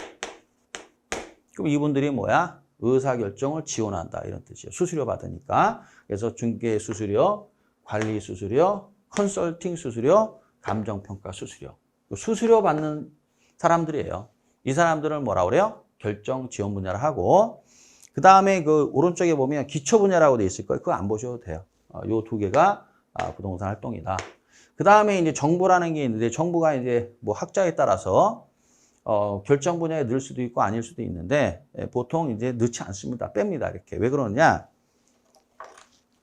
Speaker 1: 그럼 이분들이 뭐야? 의사결정을 지원한다 이런 뜻이에요. 수수료 받으니까. 그래서 중개수수료, 관리수수료, 컨설팅 수수료, 감정평가 수수료. 수수료 받는 사람들이에요. 이 사람들을 뭐라 그래요? 결정 지원 분야를 하고, 그 다음에 그 오른쪽에 보면 기초 분야라고 돼 있을 거예요. 그거 안 보셔도 돼요. 요 두 개가 부동산 활동이다. 그 다음에 이제 정보라는 게 있는데, 정보가 이제 뭐 학자에 따라서 결정 분야에 넣을 수도 있고 아닐 수도 있는데, 보통 이제 넣지 않습니다. 뺍니다. 이렇게. 왜 그러느냐?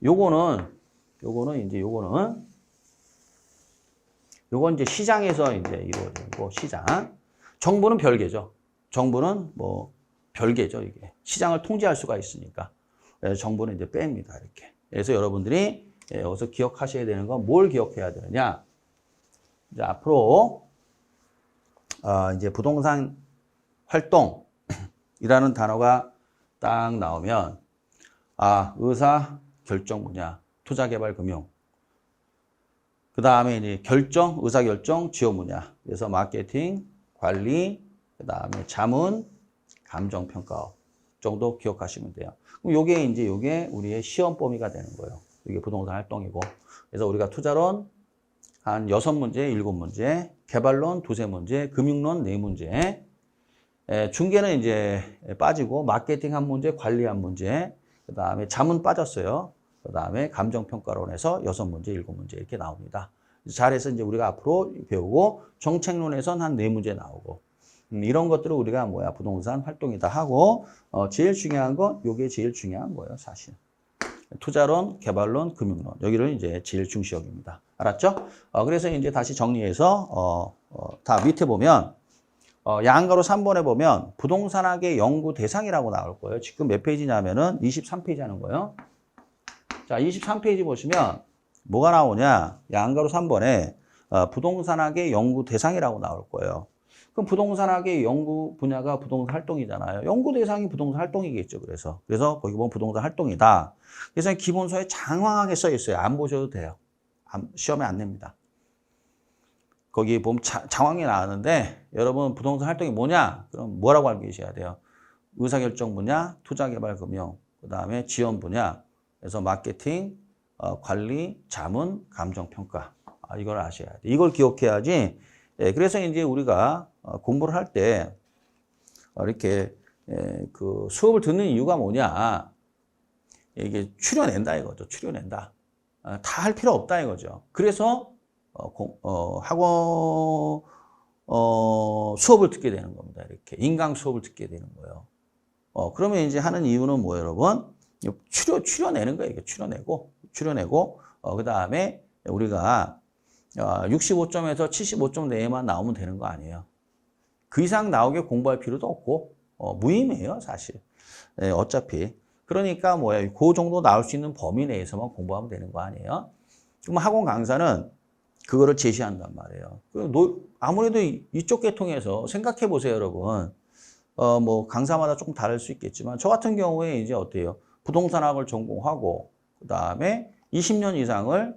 Speaker 1: 요거는 이제 시장에서 이제 이루어지는 거, 시장. 정부는 별개죠. 정부는 뭐 별개죠, 이게. 시장을 통제할 수가 있으니까. 그래서 정부는 이제 뺍니다, 이렇게. 그래서 여러분들이 여기서 기억하셔야 되는 건 뭘 기억해야 되느냐? 이제 앞으로 이제 부동산 활동이라는 단어가 딱 나오면 의사 결정 분야, 투자 개발 금융. 그 다음에 이제 결정, 의사결정, 지원 분야. 그래서 마케팅, 관리, 그 다음에 자문, 감정평가 정도 기억하시면 돼요. 그럼 요게 우리의 시험 범위가 되는 거예요. 이게 부동산 활동이고. 그래서 우리가 투자론 한 6문제, 7문제, 개발론 2-3문제, 금융론 4문제, 중개는 이제 빠지고, 마케팅 1문제, 관리 1문제, 그 다음에 자문 빠졌어요. 그 다음에 감정평가론에서 6문제, 7문제 이렇게 나옵니다. 잘해서 이제 우리가 앞으로 배우고, 정책론에선 한 4문제 나오고, 이런 것들을 우리가 부동산 활동이다 하고, 제일 중요한 건 요게 제일 중요한 거예요, 사실. 투자론, 개발론, 금융론. 여기를 이제 제일 중시역입니다. 알았죠? 그래서 이제 다시 정리해서, 다 밑에 보면, 양가로 3번에 보면 부동산학의 연구 대상이라고 나올 거예요. 지금 몇 페이지냐면은 23페이지 하는 거예요. 자, 23페이지 보시면 뭐가 나오냐? 양가로 3번에 부동산학의 연구 대상이라고 나올 거예요. 그럼 부동산학의 연구 분야가 부동산 활동이잖아요. 연구 대상이 부동산 활동이겠죠. 그래서 거기 보면 부동산 활동이다. 그래서 기본서에 장황하게 써 있어요. 안 보셔도 돼요. 시험에 안 냅니다. 거기 보면 장황하게 나왔는데, 여러분 부동산 활동이 뭐냐? 그럼 뭐라고 알고 계셔야 돼요? 의사결정 분야, 투자개발금융, 그 다음에 지원 분야, 그래서 마케팅, 관리, 자문, 감정평가. 이걸 아셔야 돼요. 이걸 기억해야지. 그래서 이제 우리가 공부를 할 때 이렇게 그 수업을 듣는 이유가 뭐냐? 이게 추려낸다 이거죠. 추려낸다. 다 할 필요 없다 이거죠. 그래서 학원 수업을 듣게 되는 겁니다. 이렇게 인강 수업을 듣게 되는 거예요. 그러면 이제 하는 이유는 뭐예요, 여러분? 추려내는 거예요. 이게 추려내고 그 다음에 우리가 65점에서 75점 내에만 나오면 되는 거 아니에요. 그 이상 나오게 공부할 필요도 없고 무의미해요, 사실. 어차피. 그러니까 그 정도 나올 수 있는 범위 내에서만 공부하면 되는 거 아니에요. 그럼 학원 강사는 그거를 제시한단 말이에요. 아무래도 이쪽 계통에서 생각해 보세요, 여러분. 강사마다 조금 다를 수 있겠지만, 저 같은 경우에 이제 어때요? 부동산학을 전공하고, 그 다음에 20년 이상을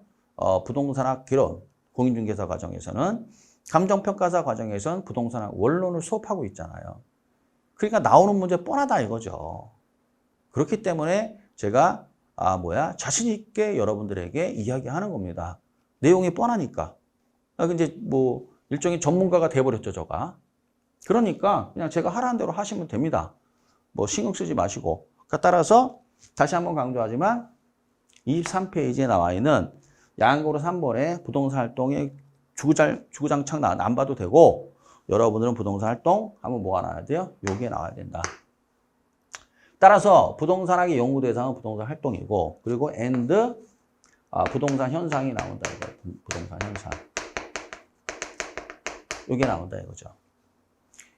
Speaker 1: 부동산학 기론, 공인중개사 과정에서는, 감정평가사 과정에서는 부동산학 원론을 수업하고 있잖아요. 그러니까 나오는 문제 뻔하다 이거죠. 그렇기 때문에 제가 자신 있게 여러분들에게 이야기하는 겁니다. 내용이 뻔하니까. 이제 일종의 전문가가 돼버렸죠, 저가. 그러니까 그냥 제가 하라는 대로 하시면 됩니다. 신경 쓰지 마시고. 따라서 다시 한번 강조하지만 23페이지에 나와 있는 양으로 3번에 부동산 활동의 주구장창 안 봐도 되고, 여러분들은 부동산 활동 하면 뭐가 나와야 돼요? 요게 나와야 된다. 따라서 부동산학의 연구 대상은 부동산 활동이고, 그리고 부동산 현상이 나온다 이거. 부동산 현상. 요게 나온다 이거죠.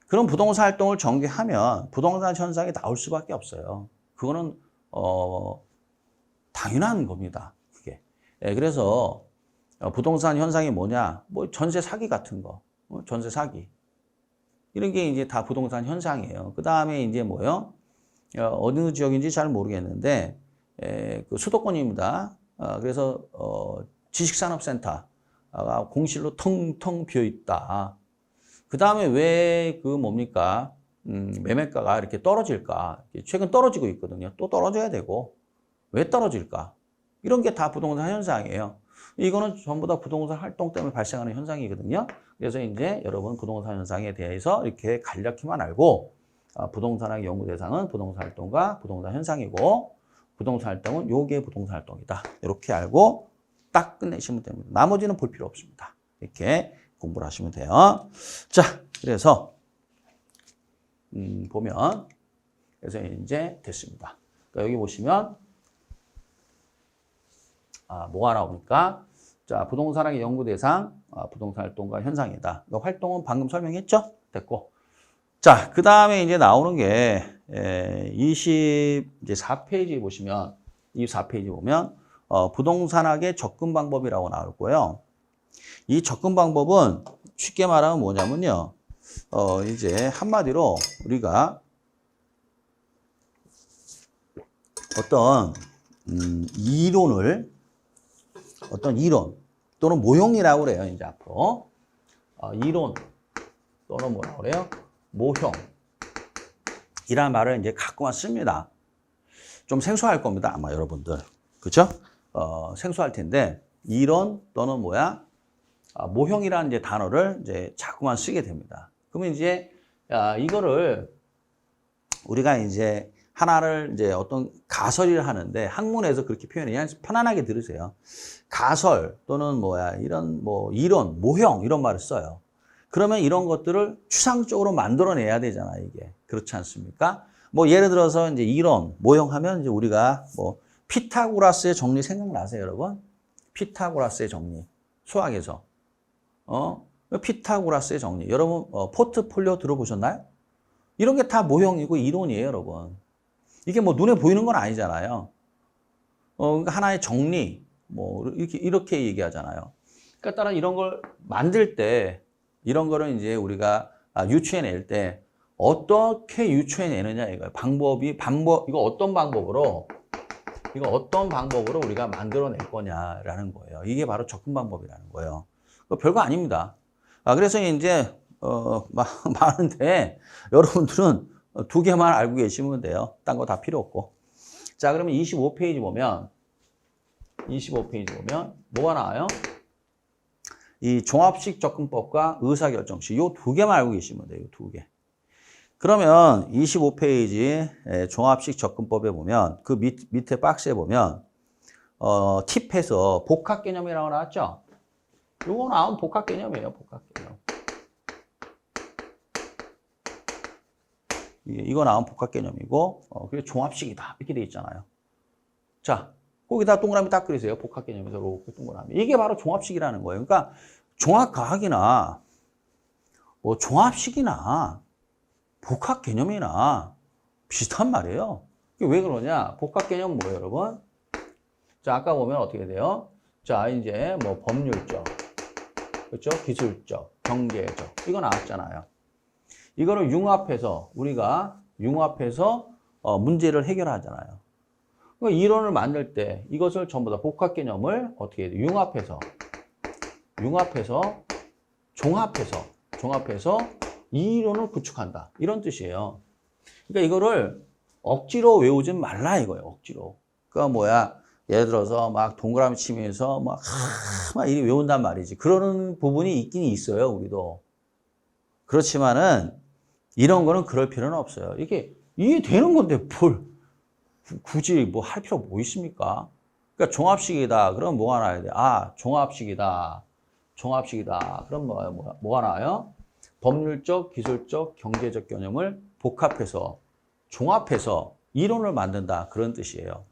Speaker 1: 그럼 부동산 활동을 전개하면 부동산 현상이 나올 수밖에 없어요. 그거는 당연한 겁니다. 그게. 그래서 부동산 현상이 뭐냐? 전세 사기 같은 거. 전세 사기. 이런 게 이제 다 부동산 현상이에요. 그 다음에 이제 어느 지역인지 잘 모르겠는데, 그 수도권입니다. 그래서, 지식산업센터가 공실로 텅텅 비어 있다. 그 다음에 왜 매매가가 이렇게 떨어질까? 최근 떨어지고 있거든요. 또 떨어져야 되고. 왜 떨어질까? 이런 게 다 부동산 현상이에요. 이거는 전부 다 부동산 활동 때문에 발생하는 현상이거든요. 그래서 이제 여러분 부동산 현상에 대해서 이렇게 간략히만 알고 부동산학 연구 대상은 부동산 활동과 부동산 현상이고 부동산 활동은 요게 부동산 활동이다. 이렇게 알고 딱 끝내시면 됩니다. 나머지는 볼 필요 없습니다. 이렇게 공부를 하시면 돼요. 자, 그래서 보면 그래서 이제 됐습니다. 그러니까 여기 보시면 뭐가 나오니까 자 부동산학의 연구 대상 부동산 활동과 현상이다. 활동은 방금 설명했죠? 됐고 자 그 다음에 이제 나오는 게 24페이지 보시면 24페이지 보면 부동산학의 접근 방법이라고 나올 거예요. 이 접근 방법은 쉽게 말하면 뭐냐면요. 이제 한마디로 우리가 어떤 이론 또는 모형이라고 그래요. 이제 앞으로 이론 또는 뭐라고 그래요? 모형이라는 말을 이제 가끔만 씁니다. 좀 생소할 겁니다. 아마 여러분들. 그렇죠? 생소할 텐데 이론 또는 모형이라는 이제 단어를 이제 자꾸만 쓰게 됩니다. 그러면 이제 이거를 우리가 이제 하나를 이제 어떤 가설을 하는데 학문에서 그렇게 표현해야 편안하게 들으세요. 가설 또는 이런 이론, 모형 이런 말을 써요. 그러면 이런 것들을 추상적으로 만들어내야 되잖아요, 이게. 그렇지 않습니까? 예를 들어서 이제 이론, 모형 하면 이제 우리가 피타고라스의 정리 생각나세요, 여러분? 피타고라스의 정리. 수학에서. 피타고라스의 정리. 여러분, 포트폴리오 들어보셨나요? 이런 게 다 모형이고 이론이에요, 여러분. 이게 눈에 보이는 건 아니잖아요. 그러니까 하나의 정리, 이렇게 얘기하잖아요. 그러니까 따라 이런 걸 만들 때, 이런 거를 이제 우리가 유추해낼 때, 어떻게 유추해내느냐, 이거예요. 이거 어떤 방법으로 우리가 만들어낼 거냐라는 거예요. 이게 바로 접근 방법이라는 거예요. 별거 아닙니다. 그래서 이제, 많은데, 여러분들은 두 개만 알고 계시면 돼요. 딴 거 다 필요 없고. 자, 그러면 25페이지 보면 뭐가 나와요? 이 종합식 접근법과 의사결정식. 요 두 개만 알고 계시면 돼요. 요 두 개. 그러면 25페이지 종합식 접근법에 보면 그 밑에 박스에 보면 팁에서 복합 개념이라고 나왔죠? 요거 나온 복합 개념이에요. 복합 개념. 이거 나온 복합 개념이고 그리고 종합식이다. 이렇게 돼 있잖아요. 자, 거기다 동그라미 딱 그리세요. 복합 개념에서 이렇게 동그라미. 이게 바로 종합식이라는 거예요. 그러니까 종합과학이나 종합식이나 복합 개념이나 비슷한 말이에요. 왜 그러냐? 복합 개념 뭐예요, 여러분? 자, 아까 보면 어떻게 돼요? 자, 이제 법률적, 그렇죠? 기술적, 경제적 이거 나왔잖아요. 이거를 우리가 융합해서 문제를 해결하잖아요. 그러니까 이론을 만들 때 이것을 전부 다 복합 개념을 어떻게 해야 돼요? 종합해서 이 이론을 구축한다. 이런 뜻이에요. 그러니까 이거를 억지로 외우지 말라 이거예요. 억지로. 그러니까 예를 들어서 동그라미 치면서 막 이리 외운단 말이지. 그러는 부분이 있긴 있어요. 우리도. 그렇지만은 이런 거는 그럴 필요는 없어요. 이게 이해되는 건데 굳이 할 필요 뭐 있습니까? 그러니까 종합식이다. 그럼 뭐가 나와야 돼? 종합식이다. 그럼 뭐가 나와요? 법률적, 기술적, 경제적 개념을 복합해서 종합해서 이론을 만든다. 그런 뜻이에요.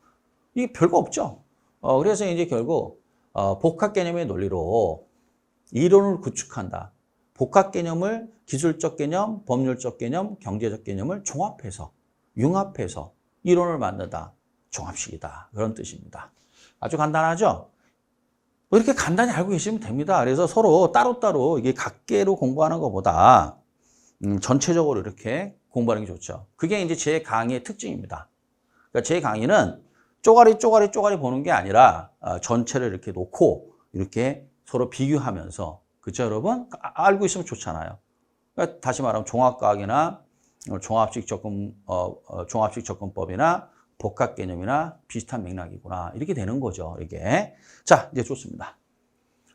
Speaker 1: 이게 별거 없죠. 그래서 이제 결국 복합 개념의 논리로 이론을 구축한다. 복합 개념을 기술적 개념, 법률적 개념, 경제적 개념을 종합해서 융합해서 이론을 만든다. 종합식이다. 그런 뜻입니다. 아주 간단하죠? 이렇게 간단히 알고 계시면 됩니다. 그래서 서로 따로따로 이게 각계로 공부하는 것보다 전체적으로 이렇게 공부하는 게 좋죠. 그게 이제 제 강의의 특징입니다. 그러니까 제 강의는 쪼가리 보는 게 아니라 전체를 이렇게 놓고 이렇게 서로 비교하면서 그렇죠, 여러분? 알고 있으면 좋잖아요. 그러니까 다시 말하면 종합과학이나 종합식 접근법이나 복합 개념이나 비슷한 맥락이구나. 이렇게 되는 거죠, 이게. 자, 이제 좋습니다.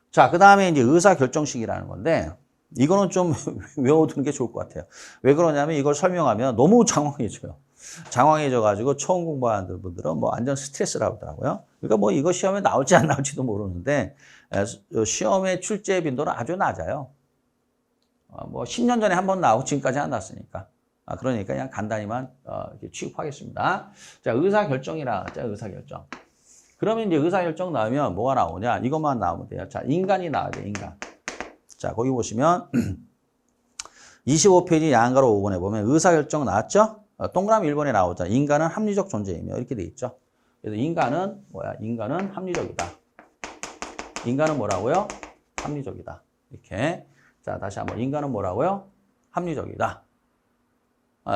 Speaker 1: 자, 그 다음에 이제 의사결정식이라는 건데, 이거는 좀 외워두는 게 좋을 것 같아요. 왜 그러냐면 이걸 설명하면 너무 장황해져요. 장황해져가지고 처음 공부하는 분들은 뭐 완전 스트레스라고 하더라고요. 그러니까 뭐 이거 시험에 나올지 안 나올지도 모르는데, 시험의 출제 빈도는 아주 낮아요. 뭐 10년 전에 한 번 나오고 지금까지 안 났으니까. 그러니까 그냥 간단히만 이렇게 취급하겠습니다. 자, 의사결정이라 하자, 의사결정. 그러면 이제 의사결정 나오면 뭐가 나오냐? 이것만 나오면 돼요. 자, 인간이 나와야 돼, 인간. 자, 거기 보시면 25페이지 양가로 5번에 보면 의사결정 나왔죠? 동그라미 1번에 나오죠. 인간은 합리적 존재이며 이렇게 돼 있죠. 그래서 인간은 뭐야? 인간은 합리적이다. 인간은 뭐라고요? 합리적이다. 이렇게. 자, 다시 한번 인간은 뭐라고요? 합리적이다.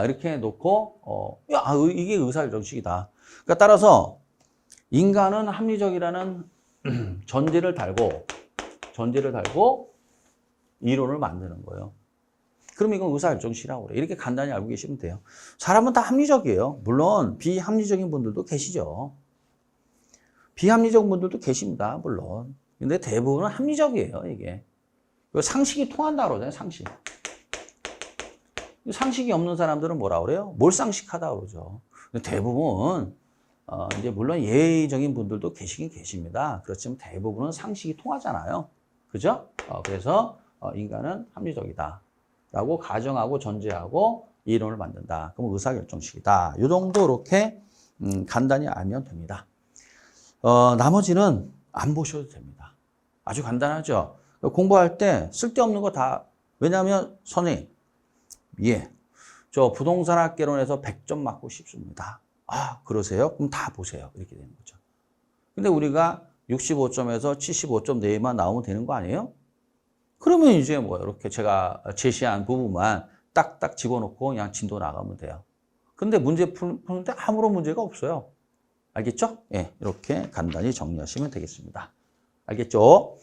Speaker 1: 이렇게 놓고 이게 의사결정식이다. 그러니까 따라서 인간은 합리적이라는 전제를 달고 이론을 만드는 거예요. 그럼 이건 의사결정식이라고 그래요. 이렇게 간단히 알고 계시면 돼요. 사람은 다 합리적이에요. 물론 비합리적인 분들도 계시죠. 비합리적인 분들도 계십니다. 물론. 근데 대부분은 합리적이에요. 이게. 상식이 통한다 그러잖아요. 상식. 상식이 없는 사람들은 뭐라 그래요? 몰상식하다 그러죠. 근데 대부분 이제 물론 예의적인 분들도 계시긴 계십니다. 그렇지만 대부분은 상식이 통하잖아요. 그죠? 그래서 인간은 합리적이다. 라고 가정하고 전제하고 이론을 만든다. 그럼 의사결정식이다. 이 정도 이렇게 간단히 알면 됩니다. 나머지는 안 보셔도 됩니다. 아주 간단하죠. 공부할 때 쓸데없는 거 다, 왜냐하면 선생님, 저 부동산학개론에서 100점 맞고 싶습니다. 그러세요? 그럼 다 보세요. 이렇게 되는 거죠. 근데 우리가 65점에서 75점 내외만 나오면 되는 거 아니에요? 그러면 이제 뭐 이렇게 제가 제시한 부분만 딱딱 집어넣고 그냥 진도 나가면 돼요. 근데 문제 푸는데 아무런 문제가 없어요. 알겠죠? 예, 이렇게 간단히 정리하시면 되겠습니다. 알겠죠?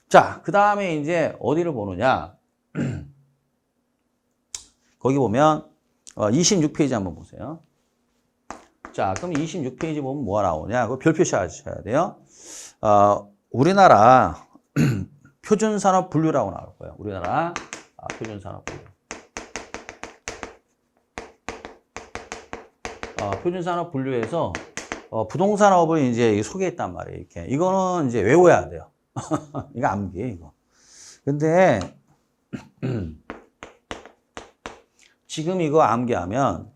Speaker 1: 자, 그 다음에 이제 어디를 보느냐? 거기 보면 26페이지 한번 보세요. 자, 그럼 26페이지 보면 뭐가 나오냐? 그 별표시 하셔야 돼요. 우리나라 표준산업 분류라고 나올 거예요. 우리나라 표준산업 분류. 표준산업 분류에서 부동산업을 이제 소개했단 말이에요. 이렇게. 이거는 이제 외워야 돼요. 이거 암기예요, 이거. 근데 지금 이거 암기하면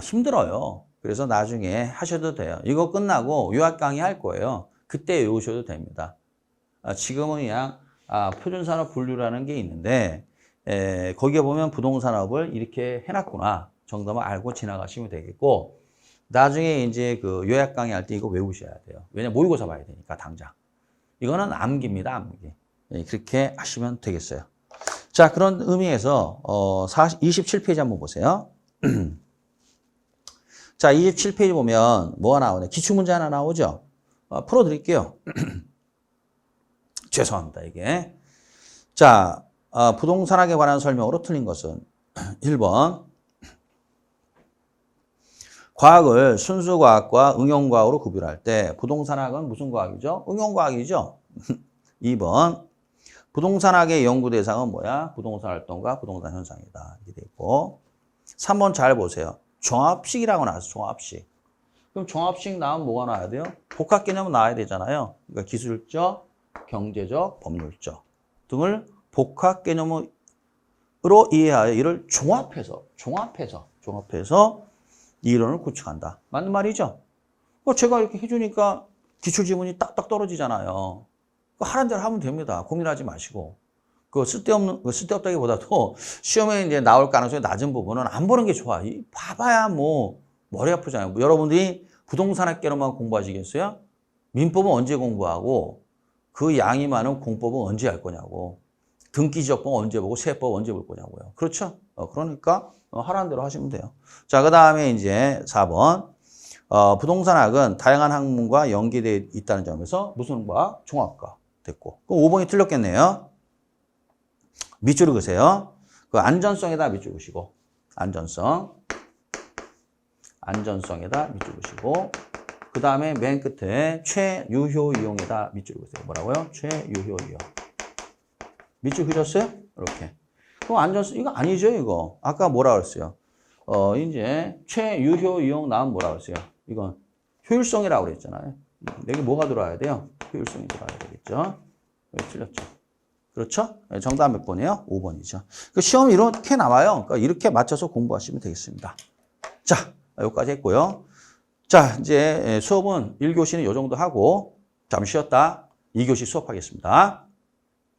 Speaker 1: 힘들어요. 그래서 나중에 하셔도 돼요. 이거 끝나고 요약 강의 할 거예요. 그때 외우셔도 됩니다. 지금은 그냥 표준산업 분류라는 게 있는데 거기에 보면 부동산업을 이렇게 해놨구나 정도만 알고 지나가시면 되겠고, 나중에 이제 그 요약 강의 할 때 이거 외우셔야 돼요. 왜냐면 모의고사 봐야 되니까 당장. 이거는 암기입니다, 암기. 그렇게 하시면 되겠어요. 자, 그런 의미에서 27페이지 한번 보세요. 자, 27페이지 보면 뭐가 나오냐? 기출문제 하나 나오죠? 풀어드릴게요. 죄송합니다, 이게. 자, 부동산학에 관한 설명으로 틀린 것은 1번. 과학을 순수과학과 응용과학으로 구별할 때 부동산학은 무슨 과학이죠? 응용과학이죠. 2번. 부동산학의 연구 대상은 뭐야? 부동산 활동과 부동산 현상이다. 이렇게 돼 있고. 3번 잘 보세요. 종합식이라고 나왔어, 종합식. 그럼 종합식 나오면 뭐가 나와야 돼요? 복합 개념은 나와야 되잖아요. 그러니까 기술적, 경제적, 법률적 등을 복합 개념으로 이해하여 이를 종합해서 이론을 구축한다. 맞는 말이죠? 제가 이렇게 해주니까 기출지문이 딱딱 떨어지잖아요. 하라는 대로 하면 됩니다. 고민하지 마시고. 쓸데없다기보다도 시험에 이제 나올 가능성이 낮은 부분은 안 보는 게 좋아. 봐봐야 뭐 머리 아프잖아요. 여러분들이 부동산학개론만 공부하시겠어요? 민법은 언제 공부하고 그 양이 많은 공법은 언제 할 거냐고. 등기지적법 언제 보고 세법 언제 볼 거냐고요. 그렇죠? 그러니까 하라는 대로 하시면 돼요. 자, 그 다음에 이제 4번. 부동산학은 다양한 학문과 연계되어 있다는 점에서 무슨 과학? 종합과학 됐고. 그럼 5번이 틀렸겠네요. 밑줄을 그으세요. 그 안전성에다 밑줄 그으시고. 안전성에다 밑줄 그으시고 그 다음에 맨 끝에 최유효 이용에다 밑줄 그으세요. 뭐라고요? 최유효 이용. 밑줄 그으셨어요? 이렇게. 그럼 안전성 이거 아니죠, 이거. 아까 뭐라 그랬어요? 이제 최유효 이용 나오면 뭐라 그랬어요? 이건 효율성이라고 그랬잖아요. 여기 뭐가 들어와야 돼요? 효율성이 들어와야 되겠죠? 여기 틀렸죠? 그렇죠? 정답 몇 번이에요? 5번이죠. 그 시험이 이렇게 나와요. 그러니까 이렇게 맞춰서 공부하시면 되겠습니다. 자, 여기까지 했고요. 자, 이제 수업은 1교시는 이 정도 하고 잠시 쉬었다 2교시 수업하겠습니다.